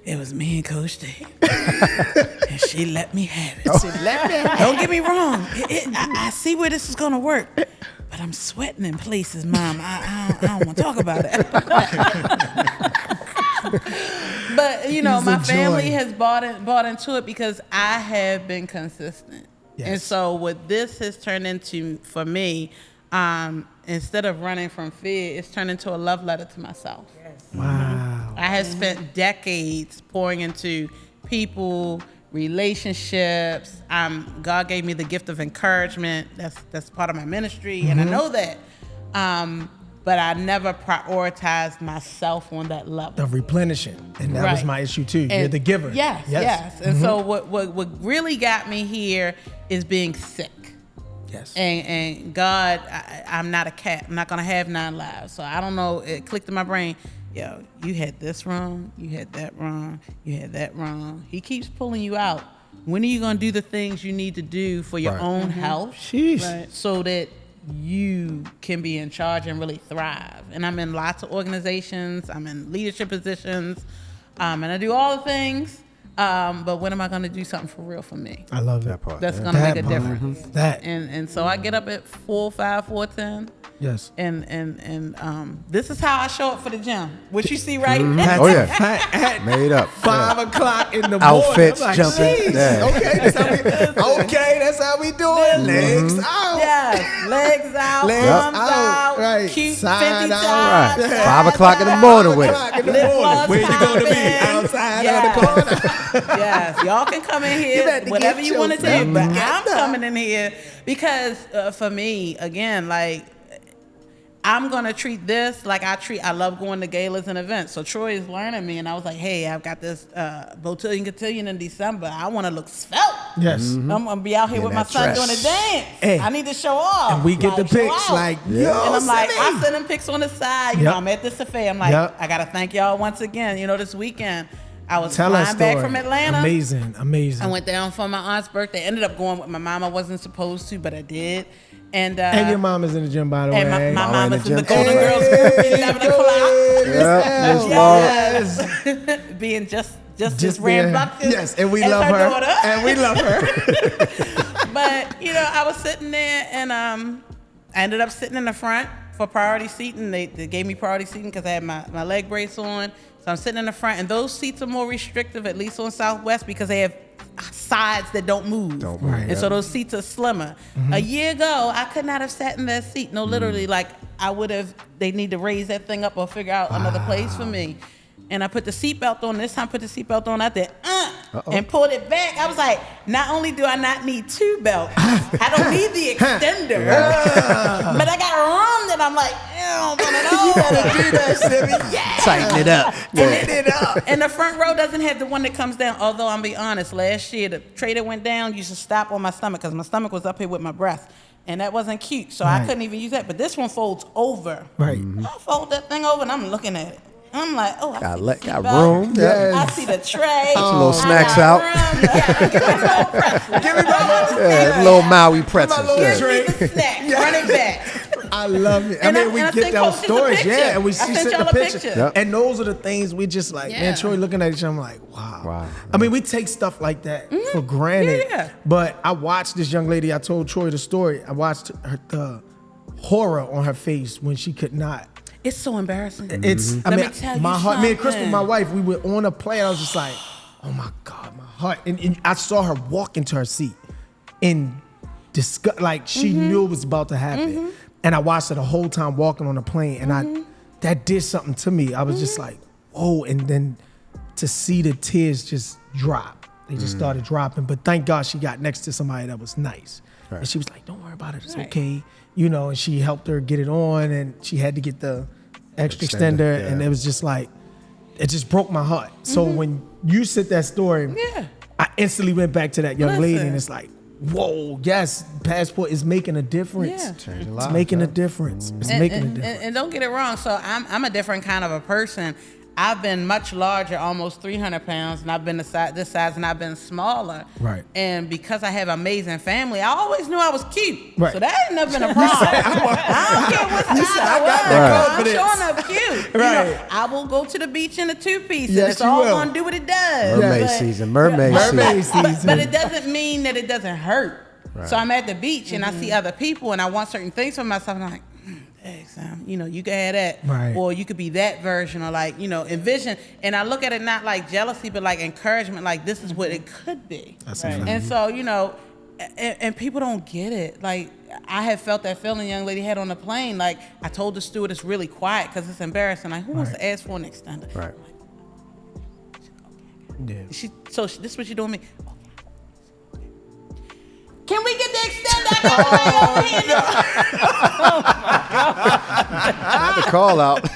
it was me and Coach D. And she let me have it. Don't get me wrong. I see where this is going to work. But I'm sweating in places, Mom. I don't want to talk about it. But, my family has bought into it because I have been consistent.
Yes.
And so what this has turned into for me, instead of running from fear, it's turned into a love letter to myself. Yes.
Wow.
I have spent decades pouring into people, relationships. God gave me the gift of encouragement. That's part of my ministry, and I know that. But I never prioritized myself on that level.
Of replenishing. And that was my issue too. You're the giver.
Yes. And so what really got me here is being sick.
Yes.
And God, I'm not a cat. I'm not going to have 9 lives. So I don't know. It clicked in my brain. Yo, you had this wrong. You had that wrong. You had that wrong. He keeps pulling you out. When are you going to do the things you need to do for your own health?
Sheesh.
So that you can be in charge and really thrive. And I'm in lots of organizations. I'm in leadership positions. And I do all the things. But when am I going to do something for real for me?
I love that part.
That's going to make a
part.
difference.
That.
And so I get up at 4:05, 4:10.
Yes.
And this is how I show up for the gym. What you see right
Oh yeah,
At
made up.
5 o'clock in the morning.
Outfits,
I'm like,
jumping.
"Jeez,
Yeah.
Okay, that's how we do it. Legs out.
Yes, legs out,
Legs
arms
out,
out,
right.
cute
Side
50
out.
top,
Right.
side
5 o'clock in the
out.
morning with it.
5 o'clock in the
Lip
morning.
gloss
Where you going to be?
popping.
Outside
Yes.
of the corner.
Yes, y'all can come in
You better
here, whatever
get
you want to
yourself
do, but
together.
I'm coming in here because for me, again, like, I'm going to treat this like I love going to galas and events. So Troy is learning me, and I was like, hey, I've got this Botillion Cotillion in December. I want to look svelte.
Yes.
I'm going to be out here with my
that
son
dress.
doing a dance.
Hey.
I need to show off.
And we get the
Like, show
pics
out.
like, yo,
And I'm like,
Sammy.
I send them pics on the side. You
Yep.
know, I'm at this affair. I'm like,
Yep.
I got to thank y'all once again. This weekend, I was
Tell us
flying back from Atlanta.
Amazing.
I went down for my aunt's birthday. Ended up going with my mom. I wasn't supposed to, but I did. And
your mom is in the gym, by the way.
and my
Mama
mom
in
is
the
in the
gym.
Golden Girls group at 11 o'clock.
Yeah, Miss Laura.
Yes. Being just
Just
rambunctious.
Yes, and we
as
love her.
daughter.
And we love her.
But I was sitting there, and I ended up sitting in the front for priority seating. They gave me priority seating because I had my leg brace on. So I'm sitting in the front, and those seats are more restrictive, at least on Southwest, because they have sides that don't move. And so those seats are slimmer. A year ago, I could not have sat in that seat. No, literally, like I would have, they need to raise that thing up or figure out another place for me. And I put the seatbelt on. This time, put the seatbelt on. I did, and pulled it back. I was like, not only do I not need 2 belts, I don't need the extender. But I got a room that I'm like,
You better do that, Sammy. Yeah.
Tighten it up.
Tighten it up.
And the front row doesn't have the one that comes down. Although I'm be honest, last year the tray that went down used to stop on my stomach because my stomach was up here with my breast, and that wasn't cute. So I couldn't even use that. But this one folds over.
Right.
I fold that thing over, and I'm looking at it. I'm like, oh, I see the
Got
seatbelt.
room.
Yes.
I see the tray.
Some little snacks
I
out.
got room. Yeah, give me a little pretzel.
Give me my little
Yeah, little Maui pretzels.
little
Yeah.
drink.
Give me the snack. Run it back.
I love it. I
And
mean,
I-
we
and I
get
sent
those
coaches a
stories,
picture.
yeah, and we
I
see
sent
the
y'all a
picture.
picture.
Yep.
And those are the things we just like,
Yeah.
man, Troy looking at each other, I'm like, wow.
Wow.
I mean, we take stuff like that for granted.
Yeah.
But I watched this young lady, I told Troy the story. I watched the horror on her face when she could not.
It's so embarrassing.
It's, I
Let
mean,
me tell you
my heart, me and Crystal,
something.
my wife, we were on a plane. I was just like, oh my God, my heart. And I saw her walk into her seat in disgust, like she knew it was about to happen. And I watched her the whole time walking on the plane, and that did something to me. I was just like, whoa. And then to see the tears just drop. They just started dropping. But thank God she got next to somebody that was nice. Right. And she was like, don't worry about it. It's okay. You know, and she helped her get it on, and she had to get the extra extender. And it was just like, it just broke my heart. So when you said that story, I instantly went back to that young lady, and it's like, whoa, yes, Passport is making a difference.
Yeah.
Changing lives,
it's making a difference. It's making a difference.
And don't get it wrong. So I'm a different kind of a person. I've been much larger, almost 300 pounds, and I've been this size, and I've been smaller.
Right.
And because I have an amazing family, I always knew I was cute.
Right.
So that ain't never been a problem. I don't care what size I was. I'm showing up cute.
Right.
You know, I will go to the beach in a two-piece,
Yes,
and it's
you
all
will.
going to do what it does.
Mermaid
But-
season. Mermaid season.
but it doesn't mean that it doesn't hurt. So I'm at the beach and I see other people and I want certain things for myself, and I'm like, hey, Sam, you know, you can have that.
Right.
Or you could be that version, or like, you know, envision. And I look at it not like jealousy, but like encouragement, like this is what it could be.
That's
Right.
right.
And so, you know, and people don't get it. Like, I had felt that feeling young lady had on the plane. Like, I told the stewardess really quiet because it's embarrassing. Like, who wants to ask for an extender?
Right.
Yeah.
This is what you doing me. Can we get the extender? I
The call out.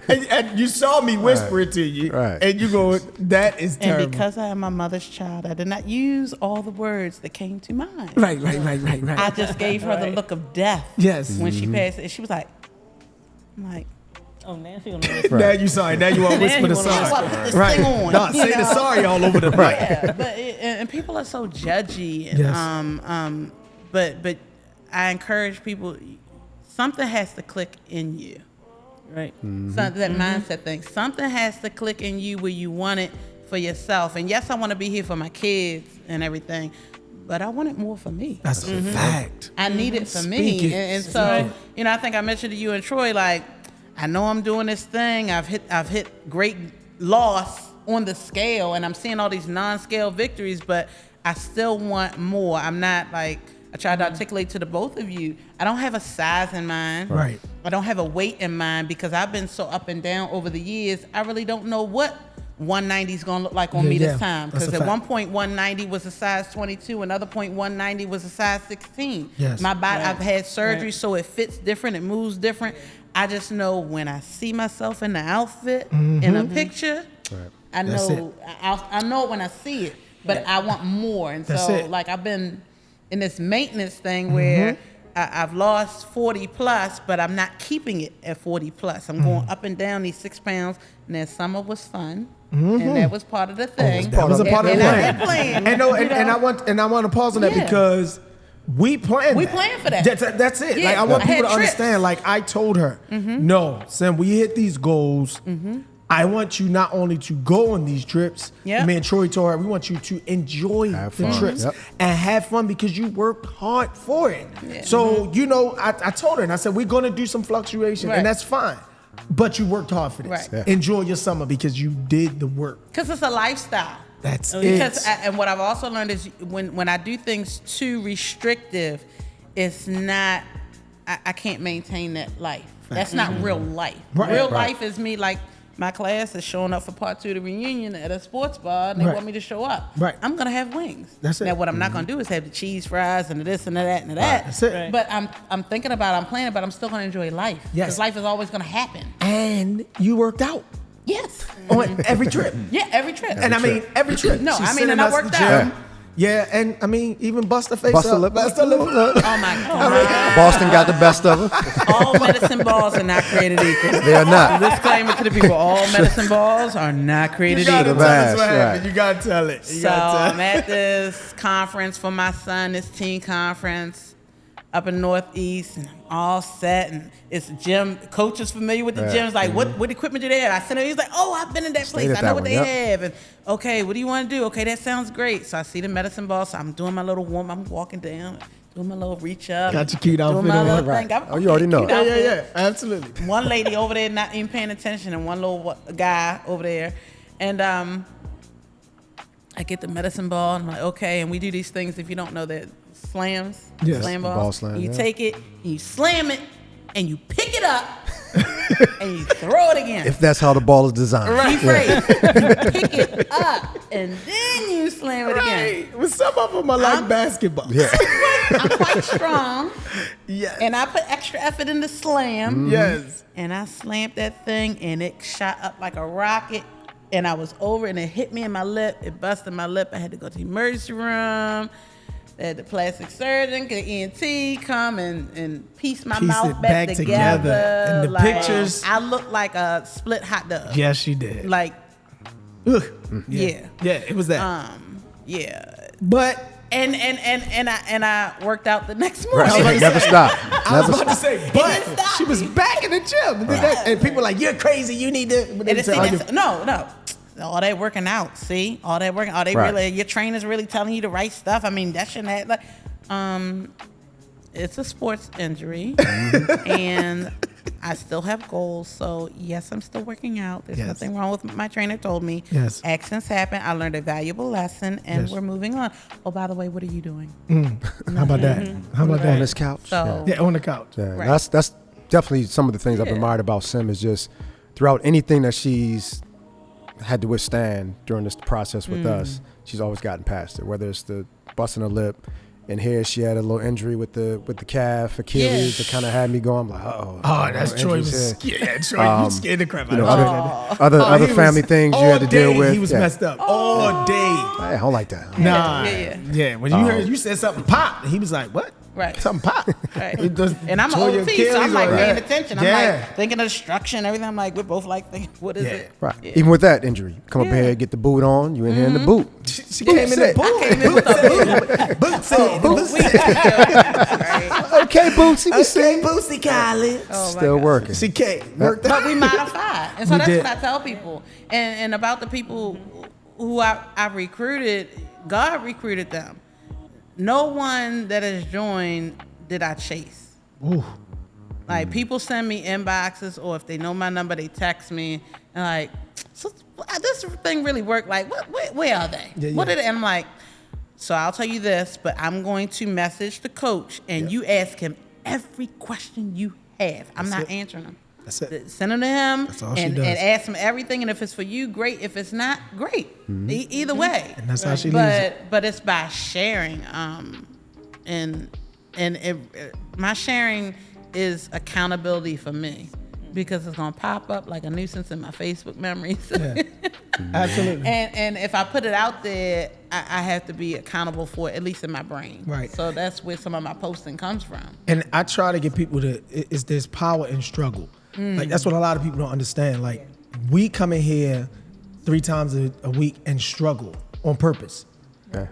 And you saw me whisper it to you.
Right.
And you go, that is terrible.
And because I am my mother's child, I did not use all the words that came to mind.
Right.
I just gave her the look of death.
Yes.
When she passed, and she was like, I'm like,
Oh, now she gonna whisper.
Now you sorry. Now you want to whisper the
you wanna
I
sorry.
want to put this
Right.
thing on.
No,
you
say the
know?
sorry all over the right.
Yeah, but and people are so judgy. And,
Yes.
but I encourage people. Something has to click in you.
Right.
Something, that mindset thing. Something has to click in you where you want it for yourself. And yes, I want to be here for my kids and everything, but I want it more for me.
That's a fact.
I need it for
Speak
me.
it.
And so, you know, I think I mentioned to you and Troy, like, I know I'm doing this thing. I've hit great loss on the scale, and I'm seeing all these non-scale victories, but I still want more. I'm not like, I tried to articulate to the both of you, I don't have a size in mind.
Right.
I don't have a weight in mind because I've been so up and down over the years. I really don't know what 190 is going to look like on me this time.
That's
Because
a
at
fact.
one point, 190 was a size 22. Another point, 190 was a size 16.
Yes.
My body,
Right.
I've had surgery,
Right.
so it fits different. It moves different. I just know when I see myself in the outfit, in a picture, I
That's
know I know it when I see it. But I want more. And
That's
so,
it.
like, I've been in this maintenance thing where I've lost 40 plus, but I'm not keeping it at 40 plus. I'm going up and down these 6 pounds. And then summer was fun, and that was part of the thing.
That was a part of the
And I
plan.
did plan.
And no,
you
and
know?
I want to pause on that
Yeah.
because we planned.
We
that.
planned for that.
That's it.
Yeah,
Like I want
I had
people to
trips.
understand. Like I told her, no, Sam, we hit these goals. I want you not only to go on these trips.
Yep.
Me and Troy told her we want you to enjoy
Have
the
fun.
trips
Yep.
and have fun because you worked hard for it. So you know, I told her and I said we're gonna do some fluctuation
Right.
and that's fine. But you worked hard for this.
Right.
Yeah.
Enjoy your summer because you did the work.
Because it's a lifestyle.
That's it.
Because and what I've also learned is when I do things too restrictive, it's not. I can't maintain that life. That's not real life.
Right.
Real
Right.
life is me like. My class is showing up for part 2 of the reunion at a sports bar, and they
Right.
want me to show up.
Right.
I'm gonna have wings.
That's it.
Now, what I'm not gonna do is have the cheese fries and the this and the that and the that.
That's it.
Right.
But I'm thinking about, I'm planning, but I'm still gonna enjoy life.
Yes.
Because life is always gonna happen.
And you worked out
Yes.
on every trip.
Yeah, every trip.
And I mean, every trip.
No,
She's
I mean,
sending
and I
us
worked
the
out.
gym. Yeah, and I mean, even bust her face
Bust her
up.
lip.
Bust her lip up.
Oh my God.
Boston got the best of her.
All medicine balls are not created equal.
They are not.
Disclaimer to the people: all medicine balls are not created
You gotta
equal.
tell us
Bash,
what happened.
right.
You gotta tell it. You
So
gotta tell
I'm at this conference for my son, this teen conference up in Northeast, and I'm all set. And it's gym. Coach is familiar with the
Right.
gyms. Like, what equipment do they have? I sent him. He's like, oh, I've been in that
Stayed
place.
at
I know
that
what
one,
they
yep.
have. And okay, what do you want to do? Okay, that sounds great. So I see the medicine ball. So I'm doing my little warm. I'm walking down, doing my little reach up.
Got your cute outfit
Doing my
on.
little
Right.
thing.
Oh, you already know.
Cute
Yeah,
outfit.
yeah, absolutely.
One lady over there not even paying attention, and one little guy over there. And I get the medicine ball, and I'm like, okay. And we do these things, if you don't know, that slams,
Yes.
slam
Ball
balls.
slam,
And you
yeah.
take it, and you slam it, and you pick it up, and you throw it again.
If that's how the ball is designed.
Right, you pick it up, and then you slam it again.
Right. Well, some of them are like basketball.
Yeah.
I'm quite strong,
Yes.
and I put extra effort in the slam.
Yes.
And I slammed that thing, and it shot up like a rocket. And I was over, and it hit me in my lip. It busted my lip. I had to go to the emergency room. They had the plastic surgeon, the ENT come and piece my
Piece
mouth
it
back
back
together.
together. And the pictures-
I looked like a split hot dog.
Yes, you did.
Like,
Ugh.
yeah.
Yeah, it was that.
Yeah.
But
And I worked out the next
Right.
morning.
Never stop.
I was
Never
about to
stop.
say, but
didn't stop
she was
me.
back in the gym. And, and people were like, you're crazy. You need to. But
And
they
see,
said,
no. All that working out, see? All that working,
Right.
really, your trainer's really telling you the right stuff. I mean, that shouldn't have, like, it's a sports injury, and I still have goals. So, yes, I'm still working out. There's
Yes.
nothing wrong with what my trainer told me.
Yes.
Accidents happen. I learned a valuable lesson, and
Yes.
we're moving on. Oh, by the way, what are you doing?
how about that? How about
On
that?
this couch.
So,
Yeah, on the couch.
Yeah,
Right.
that's definitely some of the things I've admired about Sim is just throughout anything that she's had to withstand during this process with us, she's always gotten past it. Whether it's the busting her lip, and here she had a little injury with the calf Achilles that kind of had me going. I'm like, oh,
That's Troy was
here.
scared. Troy, you scared the crap out
You know,
of
other
He
family
was-
things you
all
had to deal
day
with.
He was
Yeah.
messed up all day.
I don't like that.
Nah.
Yeah.
When you heard you said something pop, he was like, "What?
Right.
Something pop."
Right.
It just
And I'm an
tore your
OT, so I'm
Achilles
like
or-
paying attention. I'm
Yeah.
like thinking of destruction, everything. I'm like, we're both like thinking, what is
Yeah.
it?
Right.
Yeah.
Even with that injury, come up
Yeah.
here, get the boot on. You in here in the boot.
She came in the boot.
I came in with a
Boot said.
Right.
Okay, Bootsy, we see.
Bootsy College.
Oh, my
Still
God.
working.
She came. Worked
But
out.
we modified. And so
We
that's
did.
what I tell people. And about the people who I recruited, God recruited them. No one that has joined did I chase.
Ooh.
Like people send me inboxes, or if they know my number, they text me and like, so this thing really worked. Like, where are they?
Yeah,
What
yeah.
did it? And I'm like, so I'll tell you this, but I'm going to message the coach and you ask him every question you have. I'm not answering them.
That's it.
Send them to him
That's all she
and
does.
ask him everything. And if it's for you, great. If it's not, great. Either way.
And that's how she leaves it.
But it's by sharing. And my sharing is accountability for me because it's gonna pop up like a nuisance in my Facebook memories.
Yeah. Absolutely.
And if I put it out there, I have to be accountable for it, at least in my brain.
Right.
So that's where some of my posting comes from.
And I try to get people to is there's power in struggle. Like that's what a lot of people don't understand. Like we come in here 3 times a week and struggle on purpose.
Yeah.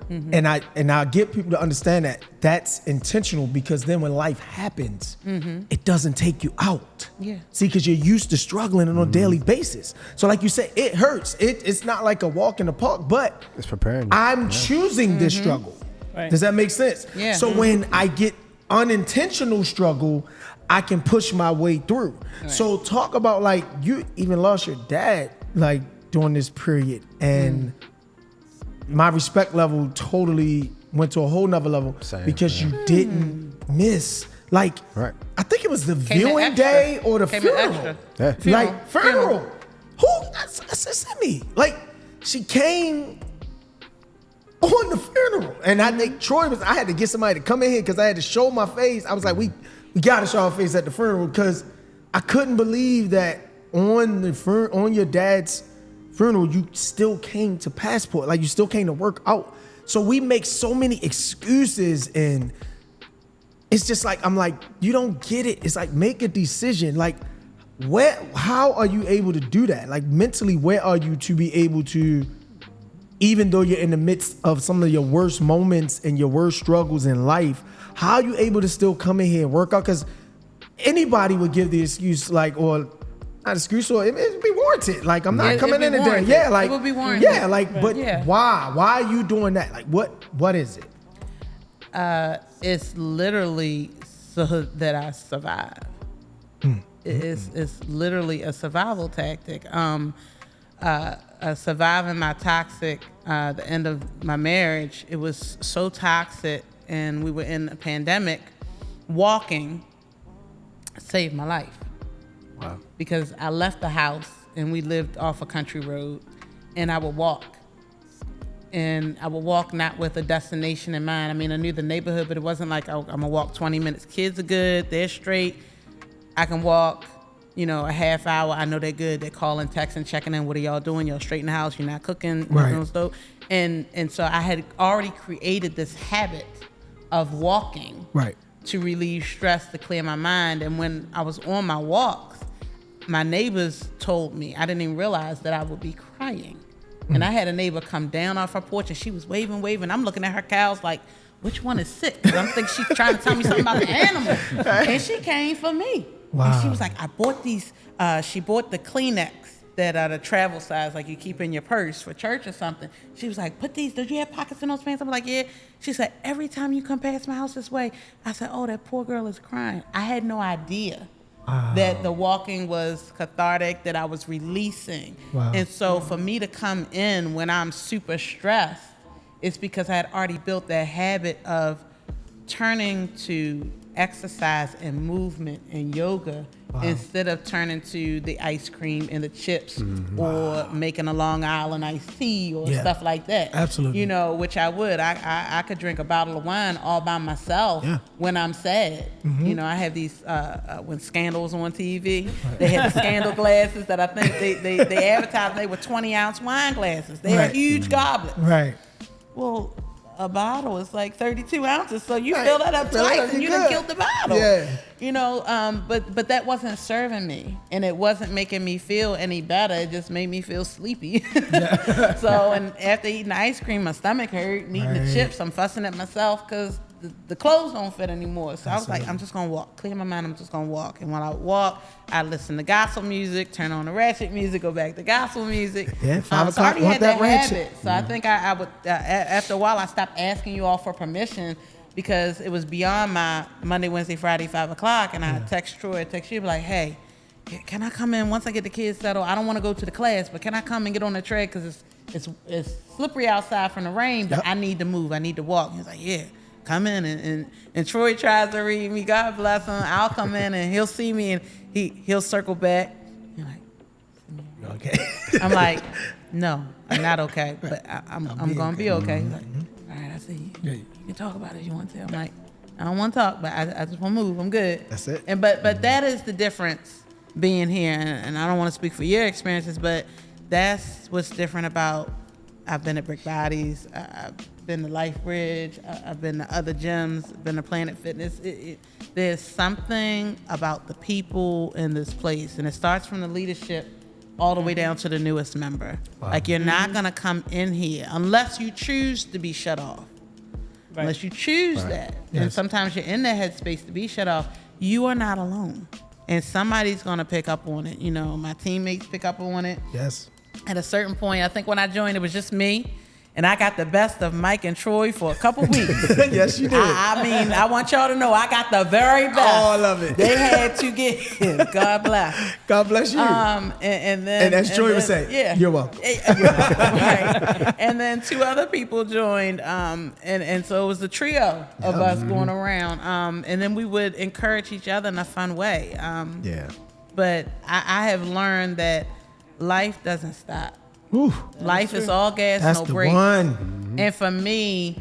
And I get people to understand that that's intentional because then when life happens, it doesn't take you out.
Yeah.
See, because you're used to struggling on a daily basis. So like you said, it hurts. It's not like a walk in the park, but
It's preparing you.
I'm choosing this struggle.
Right.
Does that make sense?
Yeah.
So when I get unintentional struggle, I can push my way through. So talk about like you even lost your dad like during this period, and my respect level totally went to a whole nother level
Same,
because
yeah.
you didn't miss. Like
Right.
I think it was the
Came in
viewing
extra.
day or the
Came in
funeral.
extra.
Yeah.
Like funeral. Who? That's me. Like she came on the funeral, and I think Troy was. I had to get somebody to come in here because I had to show my face. I was like, we got to show our face at the funeral because I couldn't believe that on your dad's funeral you still came to Passport, like you still came to work out. So we make so many excuses, and it's just like I'm like, you don't get it. It's like make a decision. Like how are you able to do that? Like mentally, where are you to be able to, even though you're in the midst of some of your worst moments and your worst struggles in life, how are you able to still come in here and work out? Because anybody would give the excuse like, or not excuse, or it'd be warranted. Like I'm not
It'd
coming
be
in today.
warranted.
Yeah, like
It would be warranted.
yeah, like but
Yeah.
why? Why are you doing that? Like what is it?
It's literally so that I survive. It's literally a survival tactic. surviving my toxic, the end of my marriage, it was so toxic, and we were in a pandemic. Walking saved my life.
Wow.
Because I left the house and we lived off a country road, and I would walk. And I would walk not with a destination in mind. I mean, I knew the neighborhood, but it wasn't like I'm gonna walk 20 minutes. Kids are good, they're straight. I can walk, a half hour. I know they're good. They're calling, texting, checking in. What are y'all doing? Y'all straight in the house. You're not cooking.
Right.
On the stove. And so I had already created this habit of walking.
Right.
To relieve stress, to clear my mind. And when I was on my walks, my neighbors told me, I didn't even realize that I would be crying. And I had a neighbor come down off her porch, and she was waving. I'm looking at her cows like, which one is sick? 'Cause I'm thinking she's trying to tell me something about the animal. And she came for me.
Wow.
And she was like, I bought these, she bought the Kleenex that are the travel size, like you keep in your purse for church or something. She was like, put these, did you have pockets in those pants? I'm like, yeah. She said, every time you come past my house this way, I said, oh, that poor girl is crying. I had no idea that the walking was cathartic, that I was releasing.
Wow.
And so for me to come in when I'm super stressed, it's because I had already built that habit of turning to exercise and movement and yoga instead of turning to the ice cream and the chips or making a Long Island iced tea or stuff like that.
Absolutely.
Which I would. I could drink a bottle of wine all by myself when I'm sad. I have these, when Scandal was on TV, they had the Scandal glasses that I think they advertised. They were 20-ounce wine glasses. They had huge goblets.
Right.
Well, a bottle is like 32 ounces, so you fill that up twice and you done killed the bottle.
Yeah.
But that wasn't serving me, and it wasn't making me feel any better. It just made me feel sleepy. So, and after eating the ice cream, my stomach hurt, and eating the chips, I'm fussing at myself because the clothes don't fit anymore. So I was like, I'm just gonna walk, clear my mind. I'm just gonna walk. And when I walk, I listen to gospel music, turn on the ratchet music, go back to gospel music.
Yeah, 5
So I
o'clock,
already
want
had
that
that
ratchet.
habit. So I think I would, after a while, I stopped asking you all for permission because it was beyond my Monday, Wednesday, Friday, 5 o'clock. And I text Troy, text you, be like, hey, can I come in once I get the kids settled? I don't want to go to the class, but can I come and get on the tread because it's slippery outside from the rain, but I need to move. I need to walk. He's like, yeah. Come in and Troy tries to read me. God bless him. I'll come in and he'll see me and he'll circle back. You're like,
Okay.
I'm like, no, I'm not okay, but I'm gonna be okay. He's like, all right, I see you.
Yeah.
You can talk about it if you want to. I'm like, I don't want to talk, but I just want to move. I'm good.
That's it.
And but that is the difference being here. And I don't want to speak for your experiences, but that's what's different about. I've been at Brick Bodies. I've been to Life Bridge. I've been to other gyms. I've been to Planet Fitness. There's something about the people in this place, and it starts from the leadership all the way down to the newest member. Wow. Like you're not gonna come in here unless you choose to be shut off. Right. Unless you choose that, and sometimes you're in that headspace to be shut off. You are not alone, and somebody's gonna pick up on it. My teammates pick up on it.
Yes.
At a certain point, I think when I joined, it was just me. And I got the best of Mike and Troy for a couple weeks.
Yes, you did.
I mean, I want y'all to know I got the very best.
Oh, I love it.
They had to get in. God bless.
God bless you.
And
as Troy would say, you're welcome.
Right. And then 2 other people joined. And so it was a trio of us going around. And then we would encourage each other in a fun way. But I have learned that life doesn't stop.
Ooh,
life is all gas,
that's
no
the
brakes.
one.
And for me,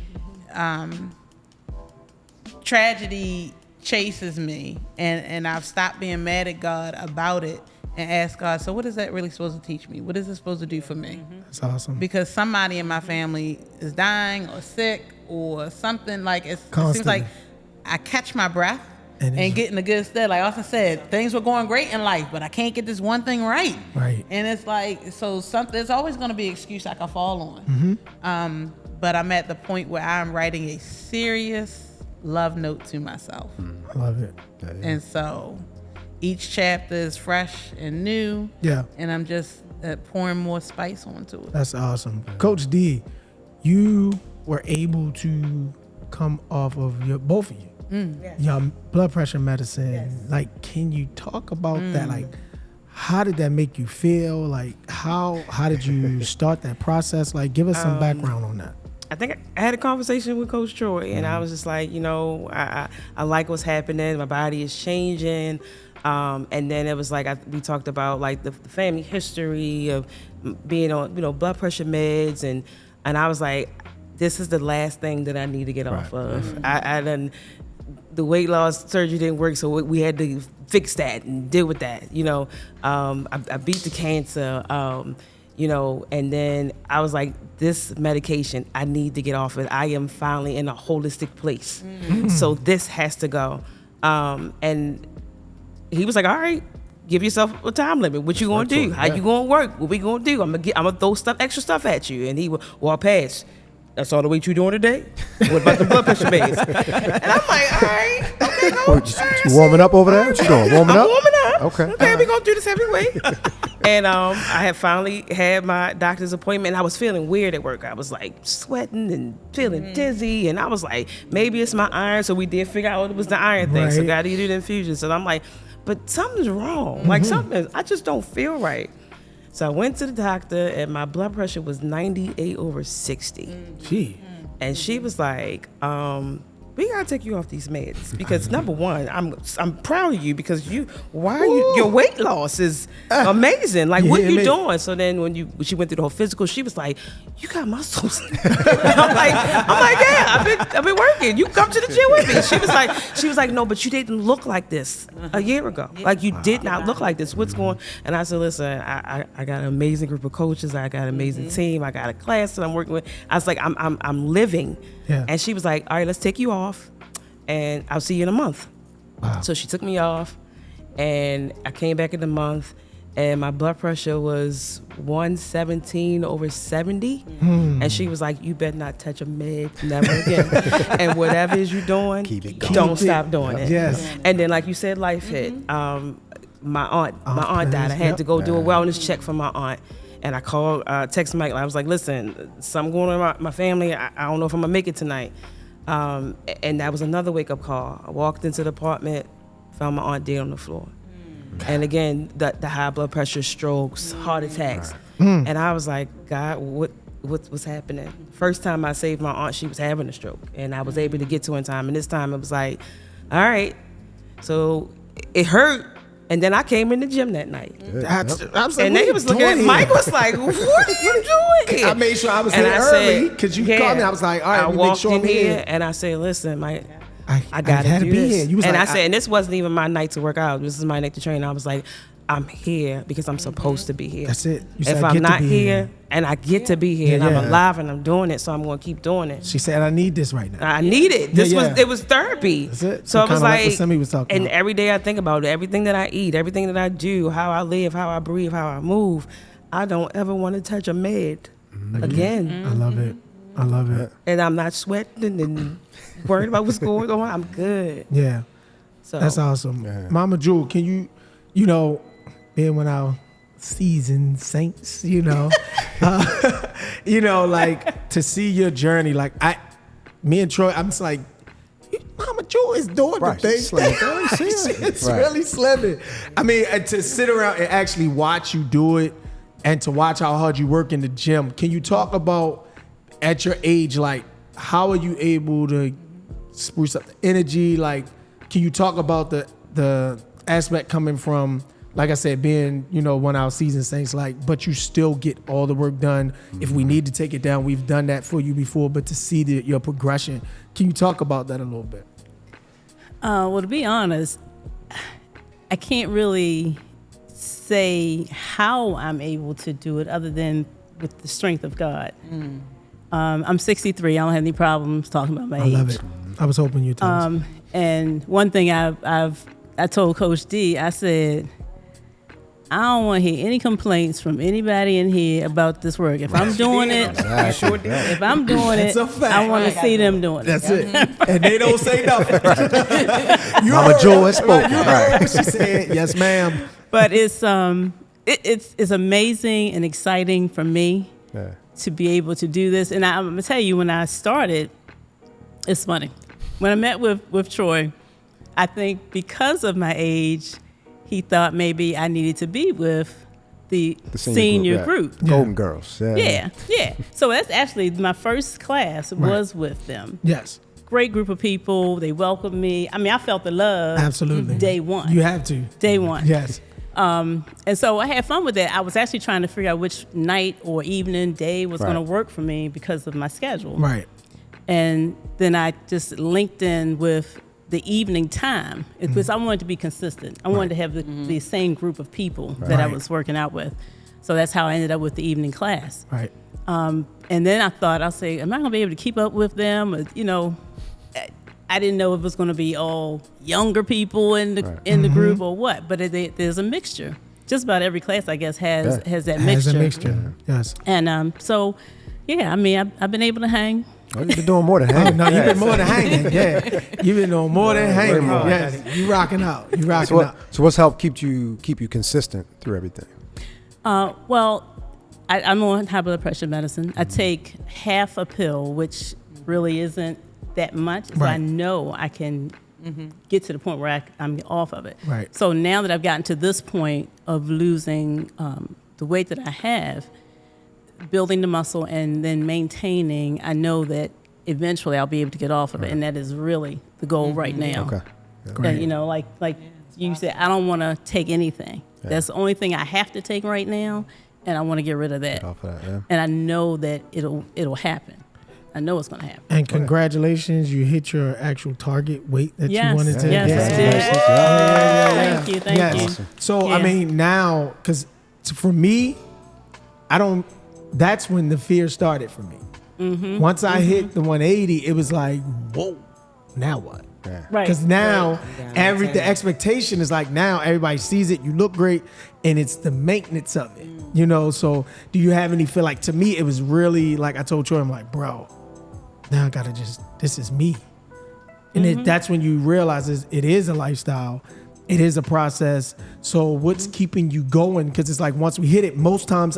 tragedy chases me, and I've stopped being mad at God about it and asked God, so what is that really supposed to teach me? What is it supposed to do for me?
That's awesome.
Because somebody in my family is dying or sick or something. Like it seems
Constantly.
like I catch my breath and get in a good stead. Like Austin said, things were going great in life, but I can't get this one thing right.
Right.
And it's like, so there's always going to be an excuse I can fall on. But I'm at the point where I'm writing a serious love note to myself.
I love it.
And so each chapter is fresh and new.
Yeah.
And I'm just pouring more spice onto it.
That's awesome. Coach D, you were able to come off of both of you. Your blood pressure medicine. Like, can you talk about that? Like, how did that make you feel? Like, how did you start that process? Like, give us some background on that.
I think I had a conversation with Coach Troy, and I was just like, I like what's happening. My body is changing. And then it was like we talked about like the family history of being on blood pressure meds, and I was like, this is the last thing that I need to get off of. The weight loss surgery didn't work, so we had to fix that and deal with that. I beat the cancer. And then I was like, this medication, I need to get off it. I am finally in a holistic place, so this has to go. And he was like, all right, give yourself a time limit. What you gonna do? How you gonna work? What we gonna do? I'm gonna throw extra stuff at you. And he would, well, I'll pass. That's all the weight you doing today? What about the blood pressure meds? And I'm like, all right, okay, go.
You warming up over there? What you doing? Warming up?
I'm warming up.
Okay.
We gonna do this every week. And I had finally had my doctor's appointment, and I was feeling weird at work. I was like sweating and feeling dizzy, and I was like, maybe it's my iron. So we did figure out it was the iron thing. So got to do the infusion. So I'm like, but something's wrong. Like I just don't feel right. So I went to the doctor, and my blood pressure was 98/60.
Gee.
And she was like, we gotta take you off these meds because number one, I'm proud of you because your weight loss is amazing. Like what you doing? So then when she went through the whole physical, she was like, you got muscles. I'm like, yeah, I've been working. You come to the gym with me. She was like, no, but you didn't look like this a year ago. Like you did not look like this. What's going? And I said, listen, I got an amazing group of coaches. I got an amazing team. I got a class that I'm working with. I was like, I'm living.
Yeah.
And she was like, all right, let's take you off and I'll see you in a month.
Wow.
So she took me off and I came back in a month and my blood pressure was 117/70. And she was like, you better not touch a med, never again. And whatever it is you're doing, don't stop doing it.
Yes.
And then like you said, life hit. My aunt died. I had to go do a wellness check for my aunt. And I called, text Mike. I was like, listen, something going on in my family. I don't know if I'm going to make it tonight. And that was another wake-up call. I walked into the apartment, found my aunt dead on the floor. And again, the high blood pressure, strokes, heart attacks. And I was like, God, what's happening? First time I saved my aunt, she was having a stroke. And I was able to get to her in time. And this time it was like, all right. So it hurt. And then I came in the gym that night. And they was looking at Mike was like, what are you doing here?
I made sure I was there early because you called me. I was like, all right,
I walked in here and I said, listen, Mike, I gotta do this. Here. You was and like, I said, and this wasn't even my night to work out. This is my night to train. I was like, I'm here because I'm supposed to be here.
That's it. You
said, if I'm not here and I get to be here and I'm alive and I'm doing it, so I'm going to keep doing it.
She said, I need this right now.
I need it. It was therapy.
That's it.
So it was like
what Simi was talking
and
about.
every day I think about it, everything that I eat, everything that I do, how I live, how I breathe, how I move. I don't ever want to touch a med again.
I love it. I love it.
And I'm not sweating and worried about what's going on. I'm good.
Yeah.
So
that's awesome. Yeah. Mama Jewel, can you being one of our seasoned saints, like to see your journey, like me and Troy, I'm just like, Mama Jewel is doing the thing. It's really slimming. I mean, to sit around and actually watch you do it and to watch how hard you work in the gym. Can you talk about at your age, like how are you able to spruce up the energy? Like, can you talk about the aspect coming from, like I said, being, one of our seasoned saints, but you still get all the work done. If we need to take it down, we've done that for you before, but to see your progression, can you talk about that a little bit?
Well, to be honest, I can't really say how I'm able to do it other than with the strength of God. I'm 63. I don't have any problems talking about my age.
I love it. I was hoping you'd tell us.
And one thing I told Coach D, I said, I don't want to hear any complaints from anybody in here about this work. If I'm doing it, I want to see them doing it.
That's it. And they don't say nothing.
Mama Jewel has spoken.
You heard what she said. Yes, ma'am.
But it's amazing and exciting for me to be able to do this. And I'm gonna tell you, when I started, it's funny. When I met with Troy, I think because of my age, he thought maybe I needed to be with the senior group.
Golden Girls.
Yeah. So that's actually my first class was with them.
Yes.
Great group of people. They welcomed me. I mean, I felt the love.
Absolutely.
Day one.
You have to.
Day one.
Yes.
And so I had fun with that. I was actually trying to figure out which night or evening, day was going to work for me because of my schedule.
Right.
And then I just linked in with the evening time because I wanted to be consistent. I wanted to have the same group of people that I was working out with. So that's how I ended up with the evening class.
Right.
And then I thought, I'll say, am I going to be able to keep up with them? Or, you know, I didn't know if it was going to be all younger people in the group or what, but there's a mixture. Just about every class, I guess, has that mixture.
Has a mixture, yes.
And so, yeah, I mean, I've been able to hang.
Oh, you've been doing more than hanging.
No, you've been more than hanging. Yeah, you've been doing more than hanging. Yes, you rocking out. You rocking out.
So what's helped keep you consistent through everything?
Well, I'm on high blood pressure medicine. I take half a pill, which really isn't that much. So I know I can get to the point where I'm off of it.
Right.
So now that I've gotten to this point of losing the weight that I have, building the muscle and then maintaining, I know that eventually I'll be able to get off of it, and that is really the goal right now.
Okay.
Great.
You know, like you said, I don't want to take anything. That's the only thing I have to take right now, and I want to get rid of that.
Get off of that, yeah.
And I know that it'll happen. I know it's going to happen.
And congratulations, you hit your actual target weight that you wanted to.
Yes. Thank you.
Awesome. So I mean, now, because for me, that's when the fear started for me. Once I hit the 180, it was like, whoa, now what?
Yeah.
Right.
Because now the expectation is like, now everybody sees it, you look great, and it's the maintenance of it. You know, so do you have any feel like, to me, it was really like, I told Troy, I'm like, bro, now I gotta this is me. And that's when you realize it is a lifestyle. It is a process. So what's keeping you going? Because it's like, once we hit it, most times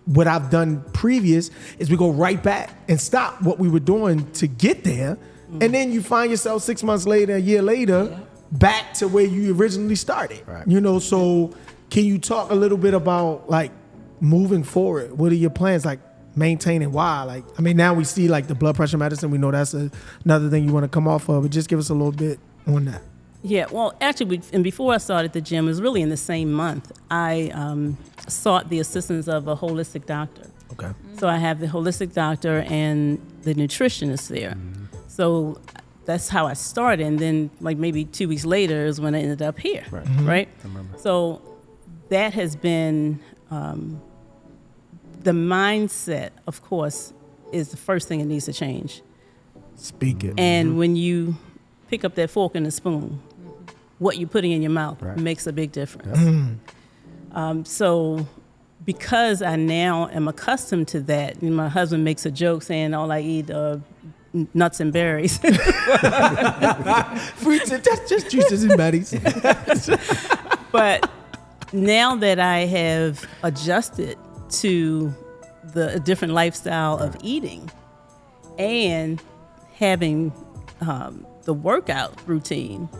what I've done previous is we go right back and stop what we were doing to get there. And then you find yourself 6 months later, a year later, back to where you originally started.
Right.
You know, so can you talk a little bit about like moving forward? What are your plans? Like maintaining why? Like, I mean, now we see like the blood pressure medicine. We know that's another thing you want to come off of, but just give us a little bit on that.
Yeah, well, actually, and before I started the gym, it was really in the same month, I sought the assistance of a holistic doctor.
Okay.
So I have the holistic doctor and the nutritionist there. So that's how I started. And then like maybe 2 weeks later is when I ended up here, right?
I remember.
So that has been, the mindset, of course, is the first thing that needs to change.
Speak it.
And when you pick up that fork and the spoon, what you're putting in your mouth makes a big difference. So because I now am accustomed to that, and my husband makes a joke saying all I eat are nuts and berries.
Fruits, just juices and berries.
But now that I have adjusted to the different lifestyle of eating and having the workout routine,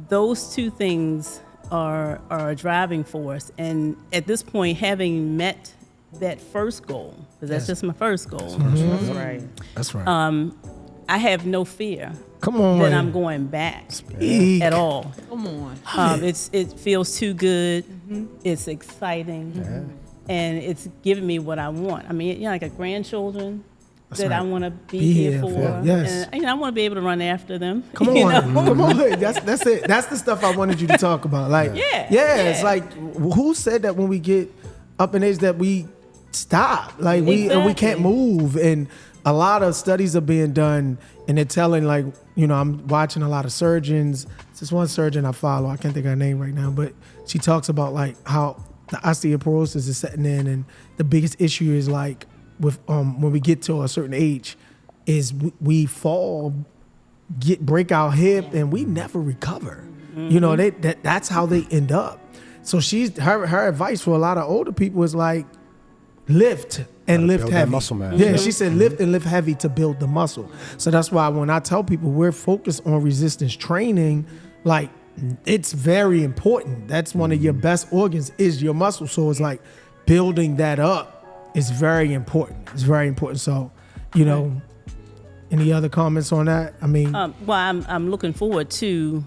those two things are a driving force. And at this point, having met that first goal, because that's just my first goal.
That's right.
That's right.
I have no fear
Come on.
that I'm going back
Speak.
at all.
Come on.
It feels too good. It's exciting. And it's giving me what I want. I mean, you know, like a grandchildren that I want to be here for.
Yes.
And I want to be able to run after them.
Come on,
you know?
come on. That's it. That's the stuff I wanted you to talk about. Like, it's like, who said that when we get up in age that we stop? Like we can't move. And a lot of studies are being done, and they're telling, like, you know, I'm watching a lot of surgeons. This one surgeon I follow, I can't think of her name right now, but she talks about like how the osteoporosis is setting in, and the biggest issue is like with when we get to a certain age, is we fall, break our hip, and we never recover. You know, that's how they end up. So her advice for a lot of older people is like, lift and lift
build
heavy.
that muscle mass.
Yeah, she said lift and lift heavy to build the muscle. So that's why when I tell people we're focused on resistance training, like it's very important. That's one of your best organs is your muscle. So it's like building that up is very important. It's very important. So, any other comments on that? I mean,
well, I'm looking forward to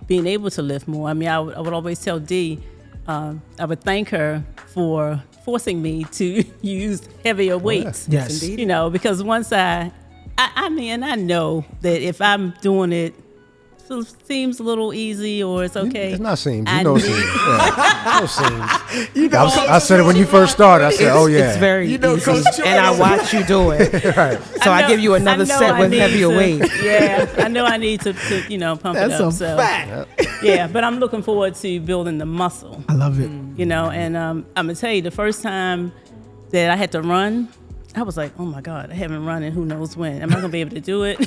being able to lift more. I mean, I would always tell Dee, I would thank her for forcing me to use heavier weights.
yes.
Indeed.
Because once I know that if I'm doing it, so it seems a little easy or it's okay.
It's not seems.
I
You know
need-
seems. Yeah. No seems. I said it when you first started. I said, oh, yeah.
It's very easy,
Coach Troy
and I watch you do it.
right.
So I
know-
give you another
I know
set
I
with
need
heavier
to-
weight.
Yeah, I know I need to pump
that's
it up.
a
So
fact.
yeah, but I'm looking forward to building the muscle.
I love it.
And I'm gonna tell you, the first time that I had to run, I was like, oh my God, I haven't run in who knows when. Am I gonna be able to do it?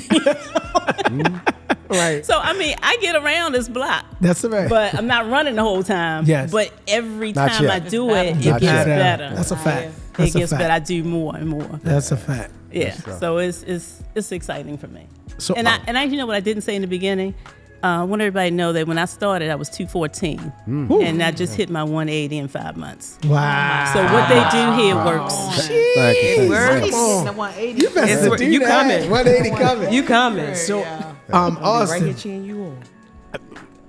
Right.
So I mean, I get around this block,
That's right.
but I'm not running the whole time.
Yes.
But every
Not
time
yet.
I do it, it
Not
gets
yet.
better.
That's a fact.
It
That's a
gets
fact.
better. I do more and more.
That's a fact.
Yeah. So it's exciting for me.
So,
And I you know what I didn't say in the beginning? I want everybody to know that when I started, I was 214, and I just hit my 180 in 5 months.
Wow.
So what they do here works.
Thank you.
Works.
You better
It's-
do
you
that.
coming.
180 coming.
You coming?
So,
Right
Austin,
here cheering you on.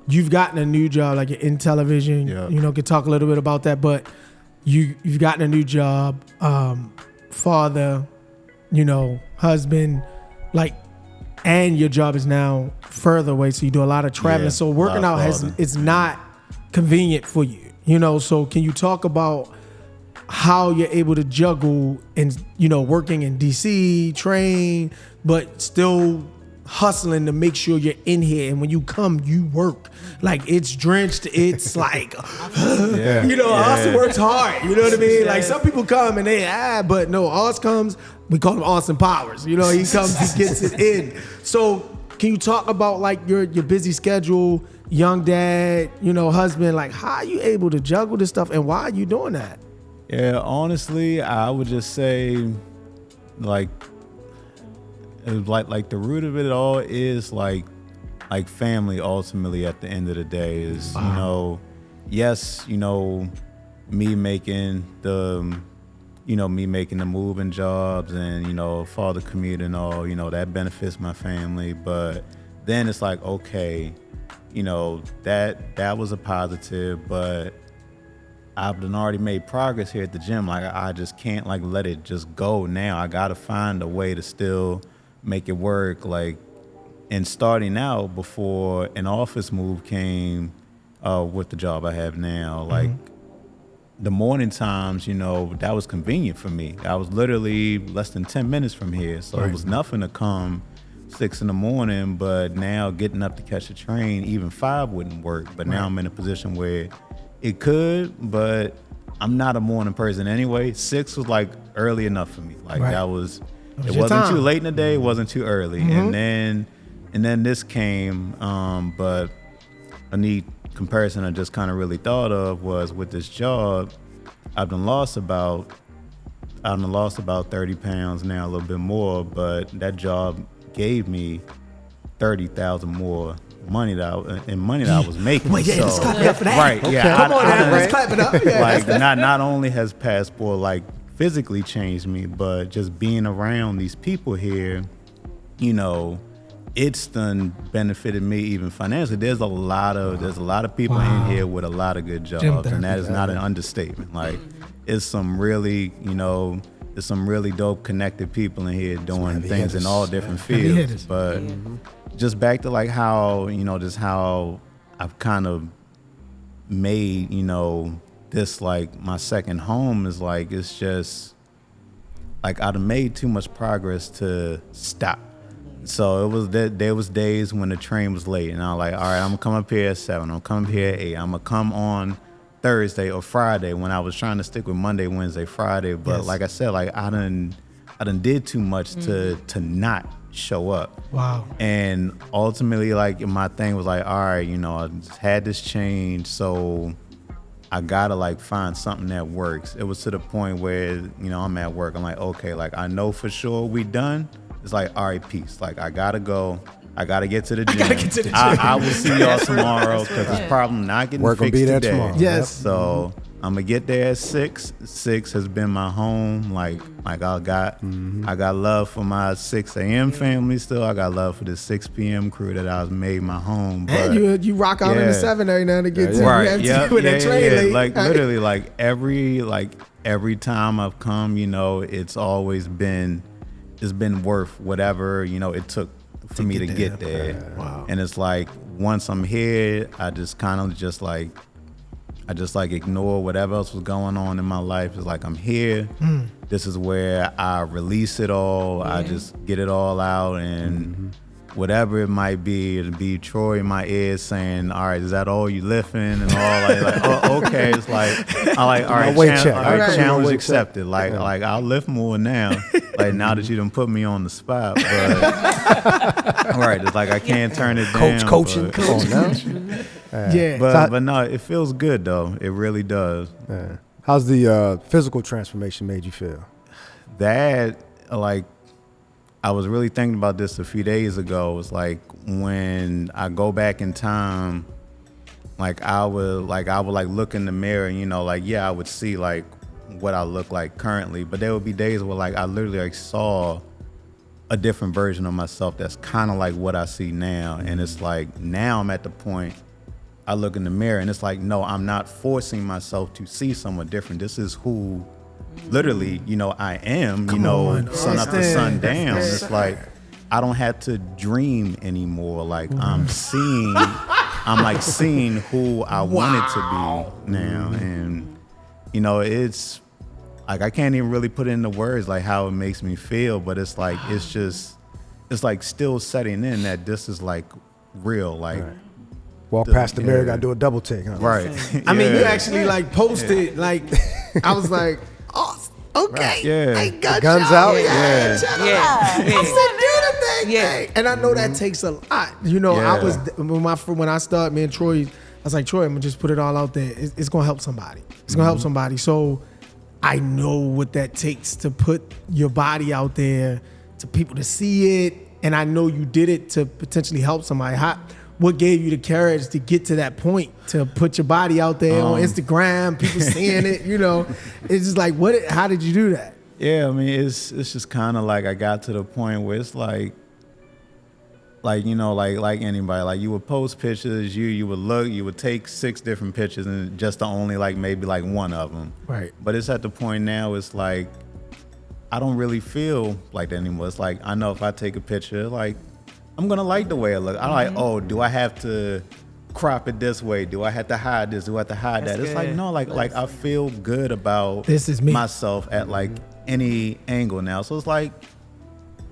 you've gotten a new job, like in television.
Yeah.
Could talk a little bit about that, but you've gotten a new job, father, husband, and your job is now further away, so you do a lot of traveling.
Yeah,
So working out
a lot of farther.
it's not convenient for you. So can you talk about how you're able to juggle and working in DC, train, but still hustling to make sure you're in here, and when you come, you work like it's drenched. It's like, Austin works hard. You know what I mean? Like some people come and they but no, Austin comes. We call him Austin Powers. He comes, he gets it in. So can you talk about like your busy schedule, young dad, husband? Like how are you able to juggle this stuff, and why are you doing that?
Yeah, honestly, I would just say, like the root of it all is like family. Ultimately, at the end of the day, is yes, me making the move and jobs, and father commute and all, that benefits my family. But then it's like, okay, that was a positive, but I've done already made progress here at the gym. Like I just can't let it just go now. I gotta find a way to still make it work. And starting out before an office move came with the job I have now, the morning times, that was convenient for me. I was literally less than 10 minutes from here. So it was nothing to come 6 a.m, but now getting up to catch a train, even 5 wouldn't work. But now I'm in a position where it could, but I'm not a morning person anyway. 6 was early enough for me. That was it
your
wasn't
time.
too late in the day, it wasn't too early. And then this came, but a neat comparison I just kind of really thought of was with this job, I've done lost about 30 pounds now, a little bit more, but that job gave me 30,000 more money that I was making.
Well, yeah, let's clap it up for that.
Right, yeah.
Come on now, let's clap it up. Yeah,
Not only has Passport physically changed me, but just being around these people here, it's done benefited me even financially. There's a lot of people in here with a lot of good jobs, and that is not an understatement. It's some really, there's some really dope connected people in here doing things in all different fields. But just back to how, just how I've kind of made, this my second home is it's just I'd made too much progress to stop. So there was days when the train was late, and I was like, all right, I'm gonna come up here at 7, I'm gonna come up here at 8, I'm gonna come on Thursday or Friday, when I was trying to stick with Monday, Wednesday, Friday. But like I said, I done did too much to not show up.
Wow.
And ultimately, my thing was all right, I just had this change, so I gotta find something that works. It was to the point where, I'm at work, I'm like, okay, I know for sure we done. It's all right, peace. I gotta go. I gotta get to the gym.
gotta get to the gym.
I will see y'all tomorrow because it's probably not getting
Work gonna
fixed
be there
today.
tomorrow.
Yes.
So I'm gonna get there at 6. 6 has been my home. Like I got love for my 6 a.m. family still. I got love for the 6 p.m. crew that I was made my home. But
And you rock out in the 7 every now and again too.
right,
You have to with that train late.
Like literally, like every time I've come, you know, it's been worth whatever, you know, it took for me to get there.
Wow.
And it's like once I'm here, I just kind of ignore whatever else was going on in my life. It's like I'm here. This is where I release it all. I just get it all out, and whatever it might be, it'll be Troy in my ear saying, "All right, is that all you lifting?" And all like oh, okay. It's like I like all right,
weight check.
all right,
Okay.
challenge
Weight
accepted. Like I'll lift more now. Like now that you done put me on the spot, but right, it's like I can't turn it down.
Coaching.
but-
Come on now.
Yeah.
But no, it feels good though. It really does.
Yeah. How's the physical transformation made you feel?
That like I was really thinking about this a few days ago. It's like when I go back in time, like I would look in the mirror and, you know, like I would see like what I look like currently, but there would be days where like I literally like saw a different version of myself that's kind of like what I see now. And it's like now I'm at the point I look in the mirror and it's like, no, I'm not forcing myself to see someone different. This is who literally, you know, I am, you know,
on,
sun up to
understand.
sundown.
That's
It's like I don't have to dream anymore. Like I'm seeing who I wanted to be now. And, you know, it's like I can't even really put into words like how it makes me feel, but it's like it's like still setting in that this is like real, like
Walk past the mirror, gotta do a double take, huh?
right.
I mean, you
Yeah.
actually like posted like I was like, oh, okay,
Yeah.
I got
Guns
y'all.
out?
Yeah.
check it
Yeah.
out. I
Yeah.
said, do the thing,
Yeah.
hey. And I know that takes a lot. You know, I
Yeah.
was when I started, me and Troy, I was like, Troy, I'm gonna just put it all out there. It's gonna help somebody. It's gonna help somebody. So I know what that takes to put your body out there, to people to see it, and I know you did it to potentially help somebody. What gave you the courage to get to that point, to put your body out there on Instagram, people seeing it, you know? It's just like, how did you do that?
Yeah, I mean, it's just kind of like I got to the point where it's like you know, like anybody, like you would post pictures, you would look, you would take 6 different pictures and just to only like maybe like one of them.
Right.
But it's at the point now, it's like I don't really feel like that anymore. It's like I know if I take a picture, like I'm gonna like the way I look. I'm like, oh, do I have to crop it this way? Do I have to hide this? Do I have to hide
That's
that? It's like
good.
no, like I feel good about
This is me.
myself at like any angle now. So it's like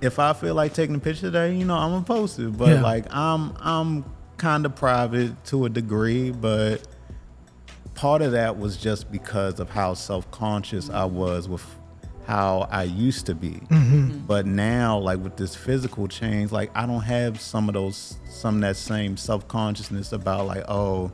if I feel like taking a picture today, you know, I'm gonna post it. But
Yeah.
like I'm kind of private to a degree, but part of that was just because of how self-conscious I was with how I used to be. But now, like with this physical change, like I don't have some of that same self-consciousness about like, oh,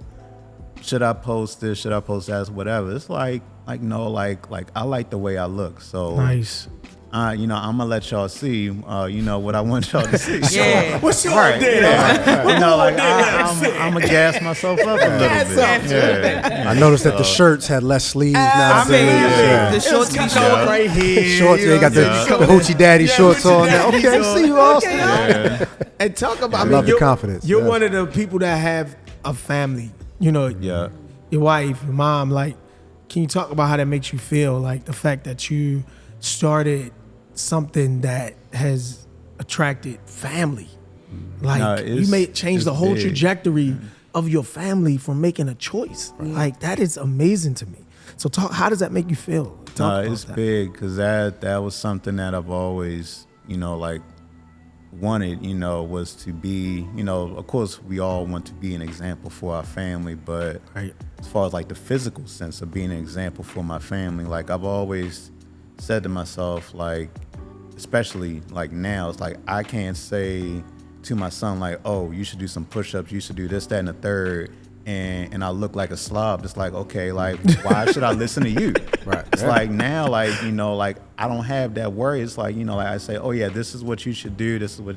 should I post this? Should I post that? Whatever. It's like no, like I like the way I look. So
Nice.
you know, I'm gonna let y'all see, you know, what I want y'all to see.
Yeah.
What's your
Right,
idea?
yeah. You know, like I'm gonna gas myself up a little bit. Yeah.
I noticed that the shirts had less sleeves now.
I mean,
Yeah.
the shorts be
Cut
short.
off right here.
Shorts,
you
they
know
got the
what I'm saying?
hoochie daddy shorts
hoochie
on now.
daddies
Okay,
on.
see you all.
Okay,
Yeah.
And talk about,
I
I mean,
love the
you're-
confidence,
You're
yeah.
one of the people that have a family, you know,
Yeah.
your wife, your mom. Like, can you talk about how that makes you feel? Like the fact that you started something that has attracted family. Like
No,
you
it's-
may change the
it's
whole
big.
trajectory of your family from making a choice. Like that is amazing to me. So how does that make you feel? Talk about
It's
that.
big because that was something that I've always, you know, like wanted, you know, was to be, you know, of course we all want to be an example for our family, but
Right.
as far as like the physical sense of being an example for my family, like I've always said to myself, like, especially like now, it's like I can't say to my son like, oh, you should do some push-ups, you should do this, that, and the third, and I look like a slob. It's like, okay, like why should I listen to you?
Right.
It's like now, like, you know, like I don't have that worry. It's like, you know, like I say, oh yeah, this is what you should do. This is what,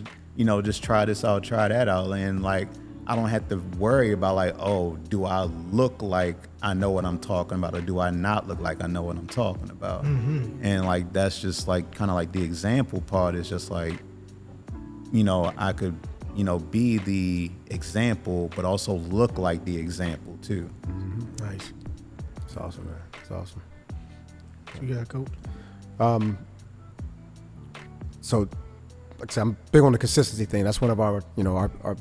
just try this out, try that out. And like, I don't have to worry about like, oh, do I look like I know what I'm talking about, or do I not look like I know what I'm talking about? And like, that's just like kind of like the example part is just like, I could, be the example, but also look like the example too.
Nice. It's awesome, man. It's awesome.
You got, Coach?
So, like I said, I'm big on the consistency thing. That's one of our, our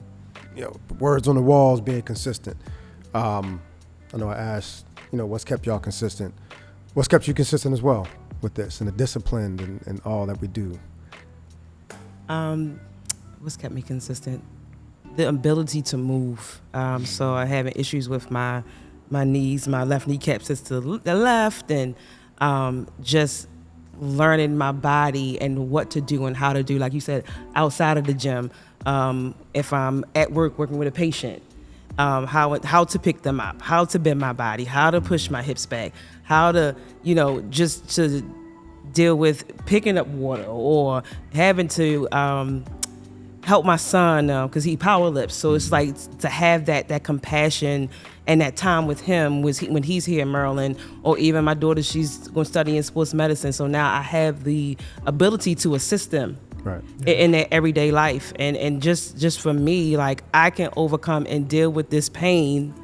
words on the walls, being consistent. I know I asked, what's kept y'all consistent? What's kept you consistent as well with this and the discipline and all that we do?
What's kept me consistent? The ability to move. So I having issues with my knees, my left kneecap sits to the left, and just learning my body and what to do and how to do, like you said, outside of the gym. If I'm at work working with a patient, how to pick them up, how to bend my body, how to push my hips back, how to, just to deal with picking up water or having to help my son because he power lifts. So it's like to have that compassion and that time with him when he's here in Maryland, or even my daughter, she's going to study in sports medicine. So now I have the ability to assist them in their everyday life. And just for me, like I can overcome and deal with this pain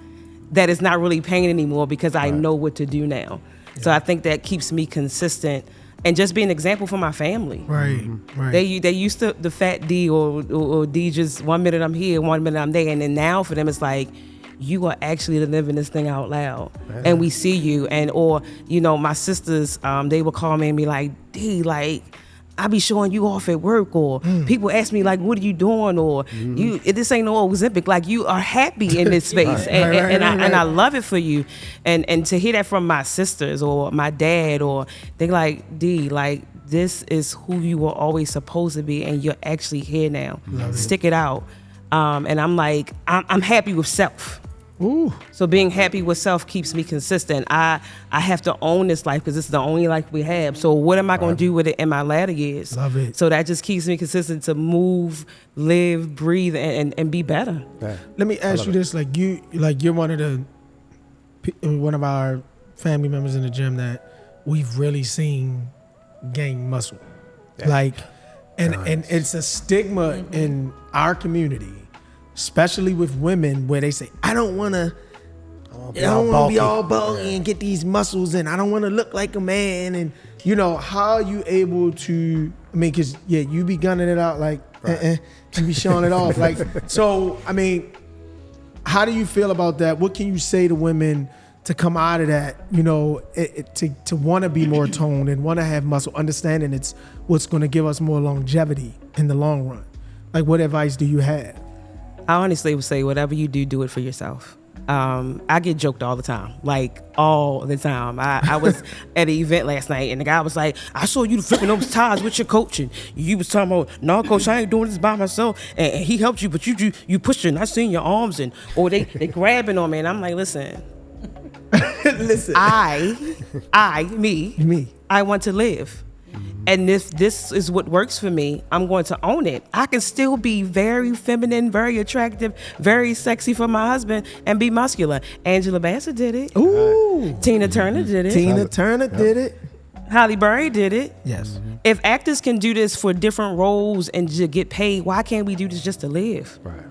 that is not really pain anymore because I know what to do now. Yeah. So I think that keeps me consistent. And just be an example for my family.
Right.
They used to the fat D or D, just 1 minute I'm here, 1 minute I'm there. And then now for them, it's like, you are actually living this thing out loud. And we see you. And, or, my sisters, they would call me and be like, D, like, I be showing you off at work, or people ask me like, what are you doing? Or this ain't no Ozempic. Like, you are happy in this space. And I love it for you. And to hear that from my sisters or my dad, or they like, D, like, this is who you were always supposed to be, and you're actually here now. Stick it out. And I'm like, I'm happy with self.
Ooh.
So being happy with self keeps me consistent. I have to own this life because it's the only life we have. So what am I going to do with it in my latter years?
Love it.
So that just keeps me consistent to move, live, breathe, and be better.
Yeah.
Let me ask you this: you're one of our family members in the gym that we've really seen gain muscle. Yeah. And it's a stigma in our community, especially with women, where they say, I don't want to be all bulky and get these muscles, and I don't want to look like a man. And, how are you able to, because, you be gunning it out like, you be showing it off. Like, so, how do you feel about that? What can you say to women to come out of that, to want to be more toned and want to have muscle, understanding it's what's going to give us more longevity in the long run? Like, what advice do you have?
I honestly would say whatever you do it for yourself. I get joked all the time, like all the time. I was at an event last night and the guy was like, I saw you flipping those ties with your coach, and you was talking about, no, coach, I ain't doing this by myself, and he helped you, but you pushing, I seen your arms, or they grabbing on me, and I'm like, listen, I want to live. And if this is what works for me, I'm going to own it. I can still be very feminine, very attractive, very sexy for my husband, and be muscular. Angela Bassett did it.
Ooh.
Tina Turner did it.
Tina Turner did it.
Halle Berry did it.
Yes.
If actors can do this for different roles and to get paid, why can't we do this just to live?
Right.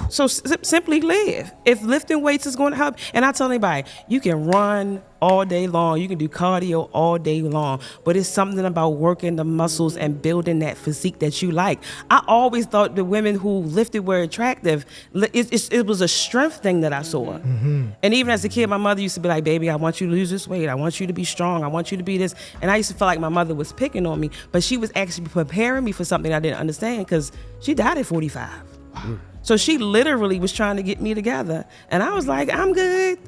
So simply live. If lifting weights is going to help, and I tell anybody, you can run all day long, you can do cardio all day long, but it's something about working the muscles and building that physique that you like. I always thought the women who lifted were attractive. It was a strength thing that I saw. Mm-hmm. And even as a kid, my mother used to be like, baby, I want you to lose this weight. I want you to be strong. I want you to be this. And I used to feel like my mother was picking on me, but she was actually preparing me for something I didn't understand, because she died at 45. Wow. So she literally was trying to get me together. And I was like, I'm good.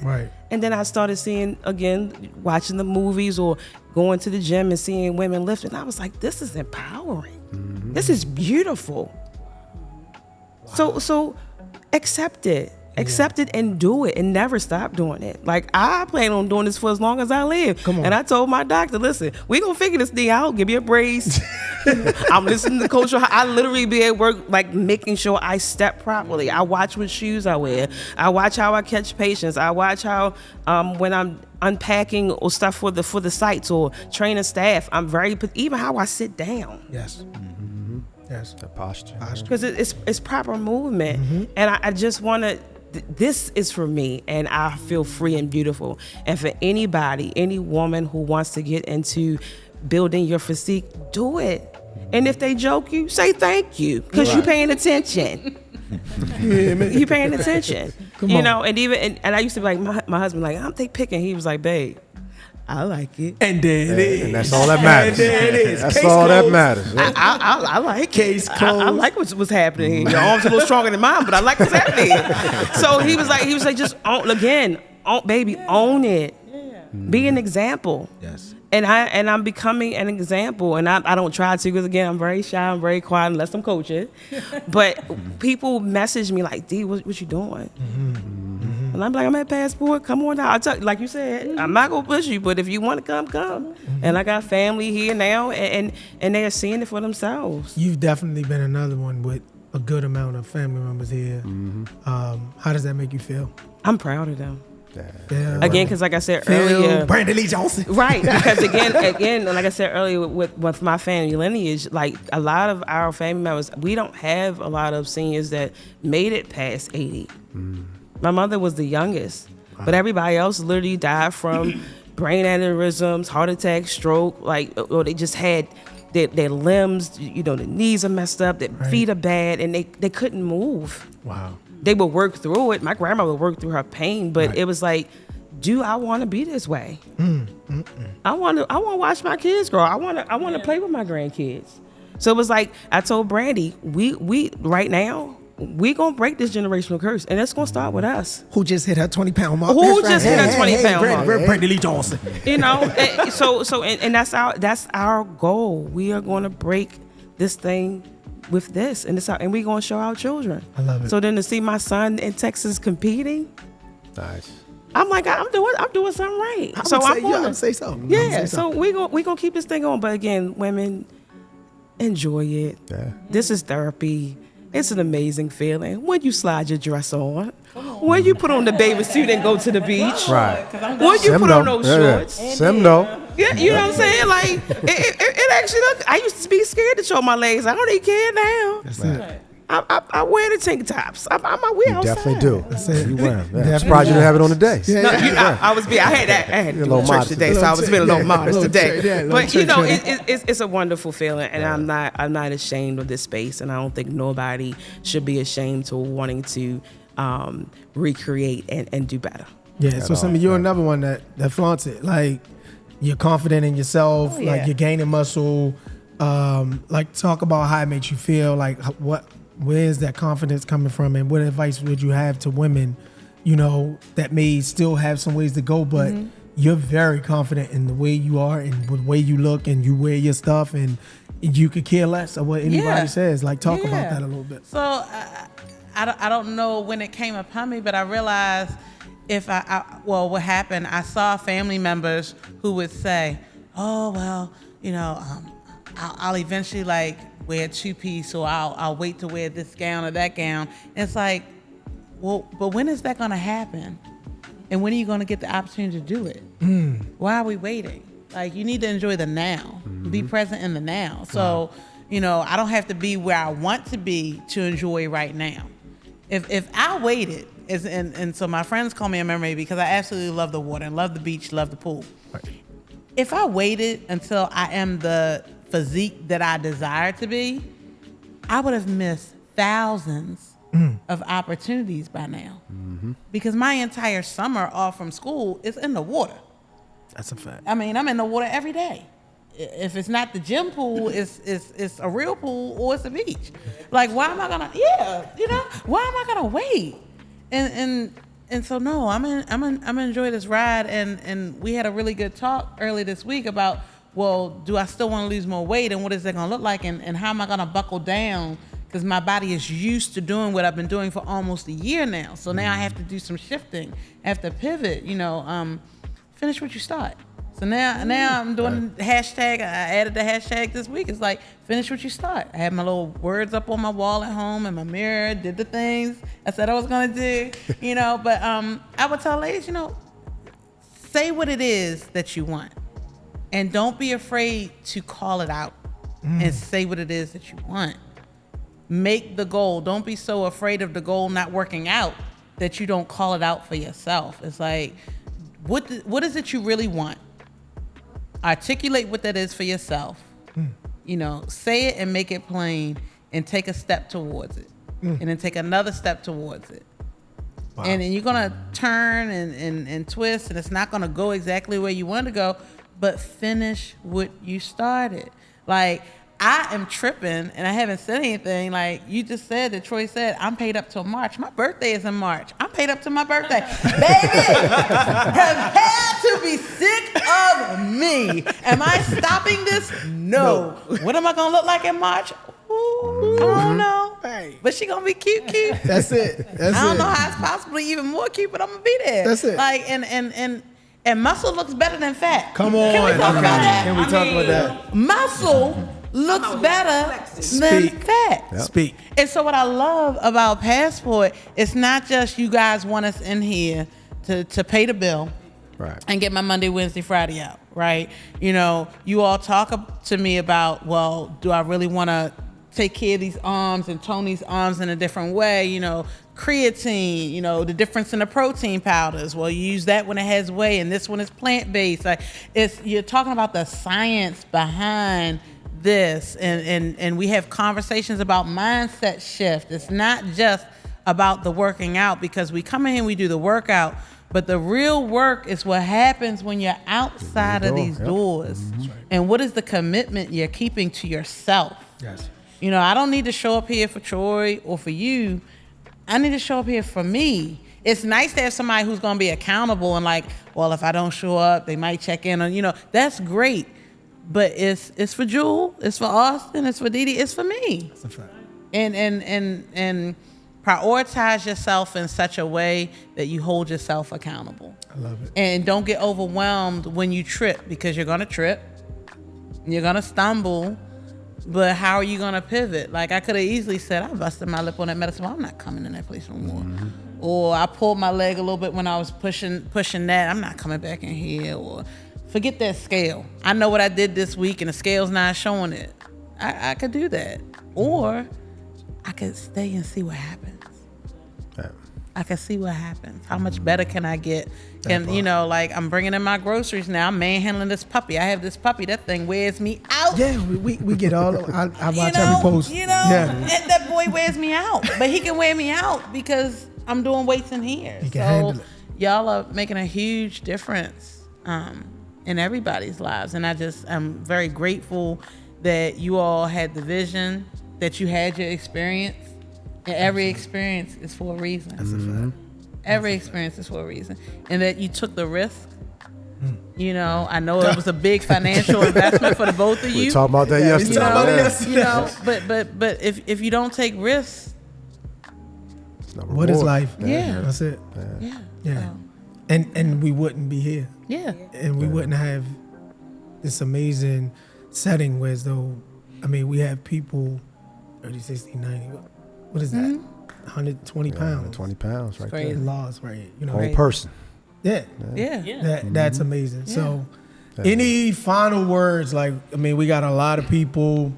Right.
And then I started seeing, again, watching the movies or going to the gym and seeing women lift. And I was like, this is empowering. Mm-hmm. This is beautiful. Wow. So accept it. Accept it and do it, and never stop doing it. Like, I plan on doing this for as long as I live.
Come on.
And I told my doctor, listen, we're going to figure this thing out. Give me a brace. I'm listening to Coach. I literally be at work, like making sure I step properly. I watch what shoes I wear. I watch how I catch patients. I watch how when I'm unpacking or stuff for the sites or training staff, I'm very, even how I sit down.
Yes. Yes.
The posture.
Because it's proper movement. And I just want to, this is for me, and I feel free and beautiful. And for anybody, any woman who wants to get into building your physique, do it. And if they joke you, say thank you, because you paying attention. You paying attention. You know, and even, and I used to be like, my husband, like, I'm picking. He was like, babe, I like it.
And there it is.
And that's all that matters.
And there it is.
That's
Case
all that
closed.
matters.
I like
Case
it.
closed.
I like what's happening here. Your arms are a little stronger than mine, but I like what's happening here. So he was like, just own it. Be an example.
Yes.
And I'm becoming an example, and I don't try to, because again, I'm very shy, I'm very quiet unless I'm coaching. But people message me like, D, what you doing? And I'm like, I'm at Passport. Come on down. Like you said, I'm not gonna push you, but if you want to come. And I got family here now, and they're seeing it for themselves.
You've definitely been another one with a good amount of family members here. How does that make you feel?
I'm proud of them.
Yeah,
Again, because like I said earlier,
Brandon Lee Johnson.
right? Because again, like I said earlier, with my family lineage, like a lot of our family members, we don't have a lot of seniors that made it past 80. My mother was the youngest, but everybody else literally died from brain aneurysms, heart attack, stroke, or they just had their limbs, the knees are messed up, their feet are bad, and they couldn't move.
Wow.
They would work through it. My grandma would work through her pain, but it was like, do I want to be this way? I want to watch my kids grow. I want to play with my grandkids. So it was like, I told Brandy, we right now, we gonna break this generational curse, and it's gonna start with us.
Who just hit her 20-pound mark?
Who just hit her 20-pound mark?
Brandon Lee Johnson.
And that's our goal. We are gonna break this thing with this, and we're gonna show our children.
I love it.
So then to see my son in Texas competing,
Nice.
I'm like, I'm doing something right.
I'm gonna say so.
Yeah. So we gonna keep this thing going. But again, women, enjoy it.
Yeah.
This is therapy. It's an amazing feeling when you slide your dress on, when you put on the bathing suit and go to the beach,
Right.
when you put on those shorts.
Simdo.
Yeah, you know what I'm saying? Like, it actually look. I used to be scared to show my legs. I don't even care now.
That's it.
I wear the tank tops. I wear
You
outside.
definitely do.
That's it.
You wear them. Yeah. I'm
Definitely.
surprised you didn't have it on the day.
No, I had to
little
do church
modest.
today, so I was feeling a little modest today. But
church,
it's a wonderful feeling, and I'm not ashamed of this space, and I don't think nobody should be ashamed to wanting to recreate and do better.
Yeah. So some of you're another one that flaunts it. Like, you're confident in yourself. Like, you're gaining muscle. Like, talk about how it makes you feel. Like, where's that confidence coming from, and what advice would you have to women, that may still have some ways to go, but you're very confident in the way you are and the way you look and you wear your stuff, and you could care less of what anybody says. Like, talk about that a little bit.
So I don't know when it came upon me, but I realized what happened, I saw family members who would say, oh, well, I'll eventually wear a two-piece, or I'll wait to wear this gown or that gown. And it's like, well, but when is that going to happen? And when are you going to get the opportunity to do it? Why are we waiting? Like, you need to enjoy the now. Be present in the now. So, I don't have to be where I want to be to enjoy right now. If I waited, and so my friends call me a mermaid because I absolutely love the water and love the beach, love the pool. Right. If I waited until I am the physique that I desire to be, I would have missed thousands of opportunities by now. Because my entire summer off from school is in the water.
That's a fact.
I mean, I'm in the water every day. If it's not the gym pool, it's a real pool, or it's a beach. Like, why am I gonna? Why am I gonna wait? And so no, I'm gonna enjoy this ride. And we had a really good talk early this week about, well, do I still want to lose more weight, and what is that gonna look like, and how am I gonna buckle down? Because my body is used to doing what I've been doing for almost a year now. So now I have to do some shifting. I have to pivot. Finish what you start. So now I'm doing the hashtag. I added the hashtag this week. It's like, finish what you start. I had my little words up on my wall at home and my mirror, did the things I said I was going to do, but I would tell ladies, say what it is that you want. And don't be afraid to call it out and say what it is that you want. Make the goal. Don't be so afraid of the goal not working out that you don't call it out for yourself. It's like, what is it you really want? Articulate what that is for yourself. Say it and make it plain and take a step towards it. And then take another step towards it. Wow. And then you're going to turn and twist, and it's not going to go exactly where you want to go, but finish what you started. Like, I am tripping, and I haven't said anything. Like you just said, that Troy said, I'm paid up till March. My birthday is in March. I'm paid up to my birthday. Baby, prepare to be sick of me. Am I stopping this? No. What am I going to look like in March? Ooh, I don't know.
Right.
But she going to be cute.
That's it.
I don't know how it's possibly even more cute, but I'm going to be there.
That's it.
Like, and muscle looks better than fat.
Come on.
Can we talk about that?
Can we talk about that?
Muscle looks better than fat.
Yep. Speak.
And so what I love about Passport, it's not just you guys want us in here to pay the bill, right, and get my Monday, Wednesday, Friday out, right? You all talk to me about, well, do I really want to take care of these arms and tone these arms in a different way? Creatine, the difference in the protein powders. Well, you use that when it has whey, and this one is plant-based. Like, you're talking about the science behind this, and we have conversations about mindset shift. It's not just about the working out, because we come in here and we do the workout, but the real work is what happens when you're outside of these doors. Mm-hmm. And what is the commitment you're keeping to yourself?
Yes.
I don't need to show up here for Troy or for you. I need to show up here for me. It's nice to have somebody who's going to be accountable and like, well, if I don't show up, they might check in on, that's great. But it's for Jewel, it's for Austin, it's for Dee Dee, it's for me.
That's a fact.
And prioritize yourself in such a way that you hold yourself accountable.
I love it.
And don't get overwhelmed when you trip, because you're gonna trip, you're gonna stumble, but how are you gonna pivot? Like, I could have easily said, I busted my lip on that medicine, well, I'm not coming in that place no more. Mm-hmm. Or I pulled my leg a little bit when I was pushing that, I'm not coming back in here. Or forget that scale. I know what I did this week and the scale's not showing it. I could do that. Or I could stay and see what happens. Yeah. I can see what happens. How much better can I get? And, like, I'm bringing in my groceries now. I'm manhandling this puppy. I have this puppy. That thing wears me out.
Yeah, we get all. I watch every post.
Yeah. And that boy wears me out. But he can wear me out because I'm doing weights in here.
He can handle it.
Y'all are making a huge difference in everybody's lives. And I'm very grateful that you all had the vision, that you had your experience. And every experience is for a reason. That's a fact. Every experience is for a reason. And that you took the risk. I know it was a big financial investment for the both of you.
We talked about that yesterday.
But if you don't take risks,
what is life?
Yeah.
That's it.
Yeah.
Yeah. And we wouldn't be here.
Yeah.
And we wouldn't have this amazing setting where, as though, we have people 30, 60, 90. What is that? 120 pounds.
120 pounds right
crazy.
there.
Laws, right?
Whole person.
Yeah. That's amazing. Yeah. So, any final words? Like, we got a lot of people,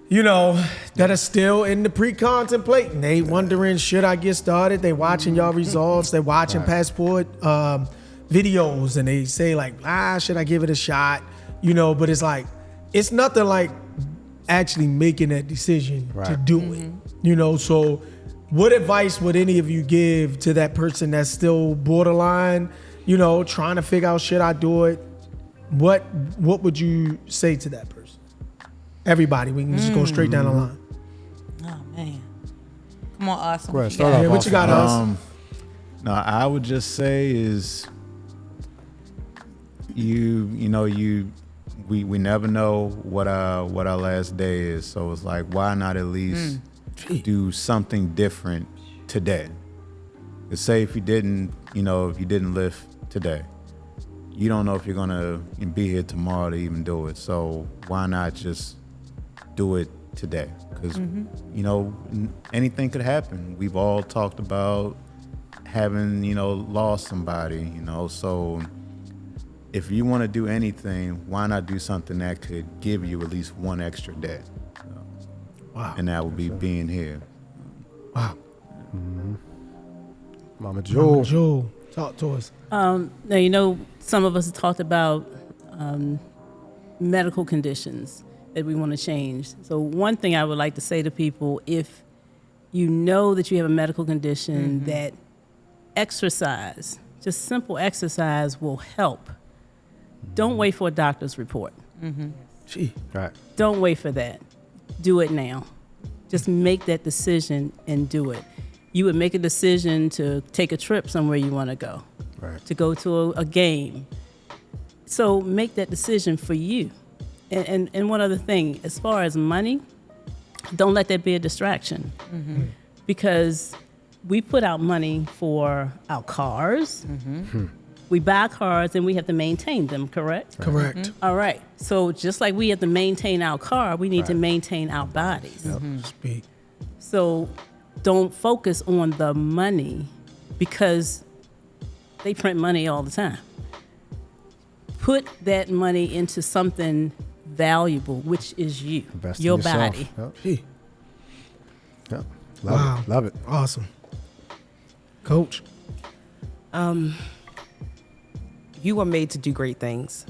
that are still in the pre-contemplating. They wondering, should I get started? They watching y'all results. They watching Passport videos, and they say like, should I give it a shot? But it's like, it's nothing like actually making that decision to do it. So what advice would any of you give to that person that's still borderline, trying to figure out, should I do it? What would you say to that person? Everybody, we can just go straight down the line.
Oh man, come on, Austin.
What you got,
Austin?
No, I would just say is we never know what our last day is, so it's like, why not at least do something different today? Let's say if you didn't lift today, you don't know if you're gonna be here tomorrow to even do it. So why not just do it today? Because anything could happen. We've all talked about having lost somebody. So if you want to do anything, why not do something that could give you at least one extra day?
Wow.
And that would be being here.
Wow.
Mama Jewel.
Talk to us.
Now, some of us talked about medical conditions that we want to change. So one thing I would like to say to people, if you know that you have a medical condition, that exercise, just simple exercise will help. Don't wait for a doctor's report.
Gee.
Right.
Don't wait for that. Do it now. Just make that decision and do it. You would make a decision to take a trip somewhere you want to go,
Right.
to go to a game. So make that decision for you. And one other thing, as far as money, don't let that be a distraction. Because we put out money for our cars. We buy cars and we have to maintain them, correct?
Correct.
All right. So just like we have to maintain our car, we need to maintain our bodies.
Speak.
So don't focus on the money because they print money all the time. Put that money into something valuable, which is you,
Invest in
your
yourself.
body.
Yep.
Gee.
Yep.
Wow.
Love it.
Awesome. Coach.
You are made to do great things.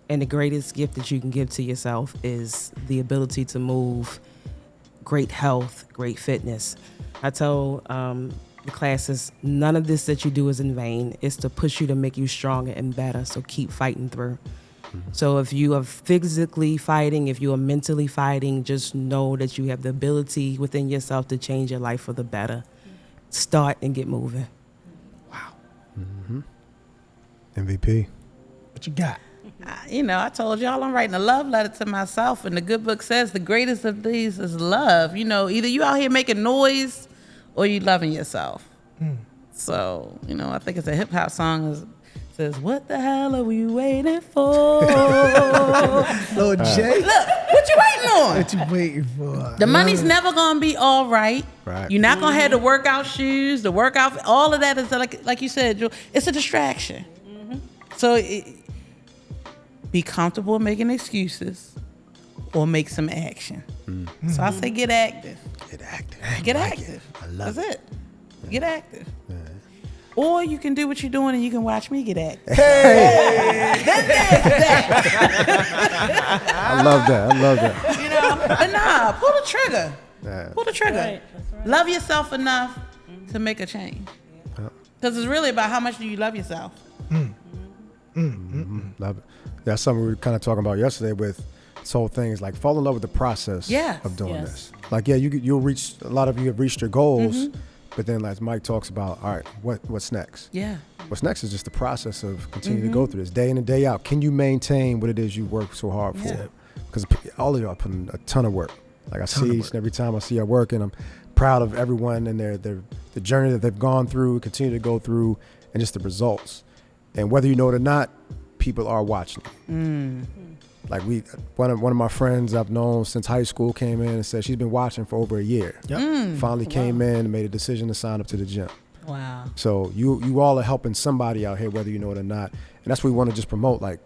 And the greatest gift that you can give to yourself is the ability to move, great health, great fitness. I tell the classes, none of this that you do is in vain. It's to push you to make you stronger and better. So keep fighting through. So if you are physically fighting, if you are mentally fighting, just know that you have the ability within yourself to change your life for the better. Start and get moving.
MVP.
What you got?
I told y'all I'm writing a love letter to myself, and the good book says the greatest of these is love. Either you out here making noise or you loving yourself. So, I think it's a hip hop song. It says, "What the hell are we waiting for?"
Lord Jay.
Look, what you waiting on?
What you waiting for?
The money's never gonna be all right.
Right.
You're not gonna have the workout shoes, the workout. All of that is like you said, Jewel, it's a distraction. So be comfortable making excuses, or make some action. So I say get active.
Get active.
Get active.
I love
That's it. Get active. Or you can do what you're doing and you can watch me get active.
I love that.
But nah, pull the trigger.
Yeah.
Pull the trigger.
Right, that's right.
Love yourself enough to make a change. Because it's really about how much do you love yourself.
Love it. That's something we were kind of talking about yesterday with this whole thing is like fall in love with the process of doing
Yes.
this. Like, yeah, you'll reach, a lot of you have reached your goals, but then like Mike talks about, all right, what's next?
Yeah.
What's next is just the process of continuing to go through this day in and day out. Can you maintain what it is you work so hard for? Because all of y'all put in a ton of work. Like I see each and every time I see y'all work, and I'm proud of everyone and the journey that they've gone through, continue to go through, and just the results. And whether you know it or not, people are watching. Like one of my friends I've known since high school came in and said she's been watching for over a year. Finally came in and made a decision to sign up to the gym.
Wow.
So you all are helping somebody out here, whether you know it or not. And that's what we want to just promote. Like,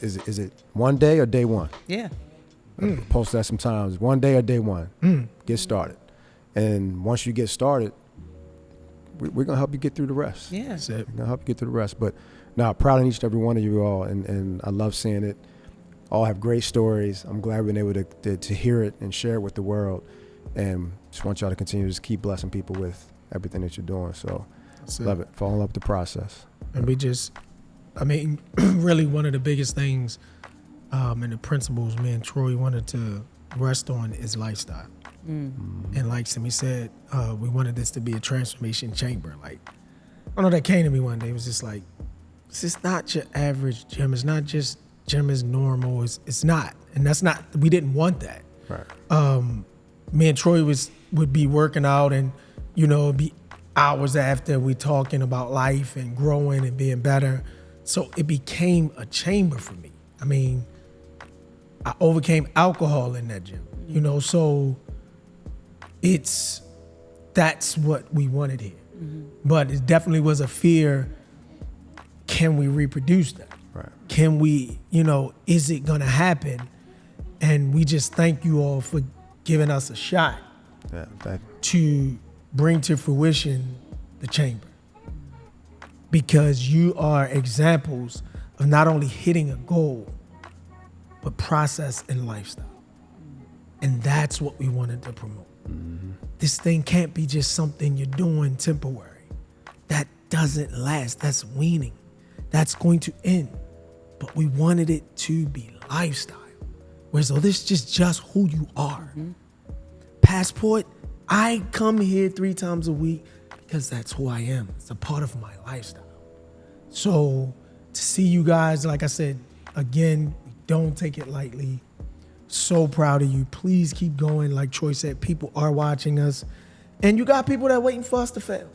is it one day or day one?
Yeah.
Post that sometimes. One day or day one. Get started. And once you get started, we're gonna help you get through the rest.
Yeah.
That's it.
We're gonna help you get through the rest. But now, proud of each and every one of you all, and I love seeing it. All have great stories. I'm glad we've been able to hear it and share it with the world. And just want y'all to continue to just keep blessing people with everything that you're doing. So love it. Fall in love with the process.
And really one of the biggest things and the principles me and Troy wanted to rest on is lifestyle. And like Simmy said, we wanted this to be a transformation chamber. Like, I know that came to me one day. It was just like, this is not your average gym. It's not just gym is normal. It's not. And that's not, we didn't want that.
Right.
Me and Troy would be working out and, it'd be hours after we talking about life and growing and being better. So it became a chamber for me. I mean, I overcame alcohol in that gym, you know, so that's what we wanted here. But it definitely was a fear, can we reproduce that?
Right.
Can we, you know, is it gonna happen? And we just thank you all for giving us a shot
Yeah, thank you.
to bring to fruition the chamber. Because you are examples of not only hitting a goal, but process and lifestyle. And that's what we wanted to promote. This thing can't be just something you're doing temporary. That doesn't last. That's weaning. That's going to end. But we wanted it to be lifestyle. Whereas, this is just who you are. Passport, I come here 3 times a week because that's who I am. It's a part of my lifestyle. So to see you guys, like I said, again, don't take it lightly. So proud of you. Please keep going. Like Troy said, people are watching us. And you got people that are waiting for us to fail.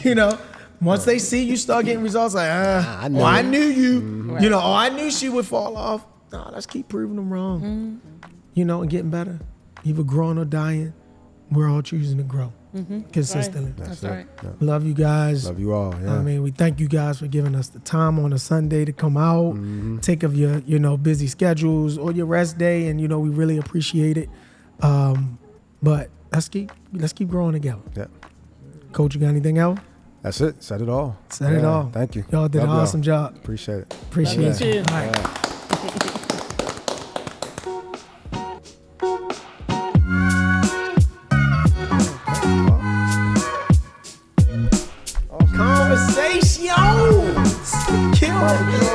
You know, once they see you start getting results, like, I knew you.
Right.
You know, I knew she would fall off. No, let's keep proving them wrong. You know, and getting better. Either growing or dying. We're all choosing to grow consistently.
That's right.
Yeah.
Love you guys.
Love you all. Yeah.
I mean, we thank you guys for giving us the time on a Sunday to come out, take of your, you know, busy schedules or your rest day, and you know, we really appreciate it. But let's keep growing together.
Yeah.
Coach, you got anything else?
That's it. Said it all.
Said it all.
Thank you.
Y'all did an
Love
awesome job.
Appreciate it.
Appreciate
you
you.
too.
All right. Conversations. Kill it.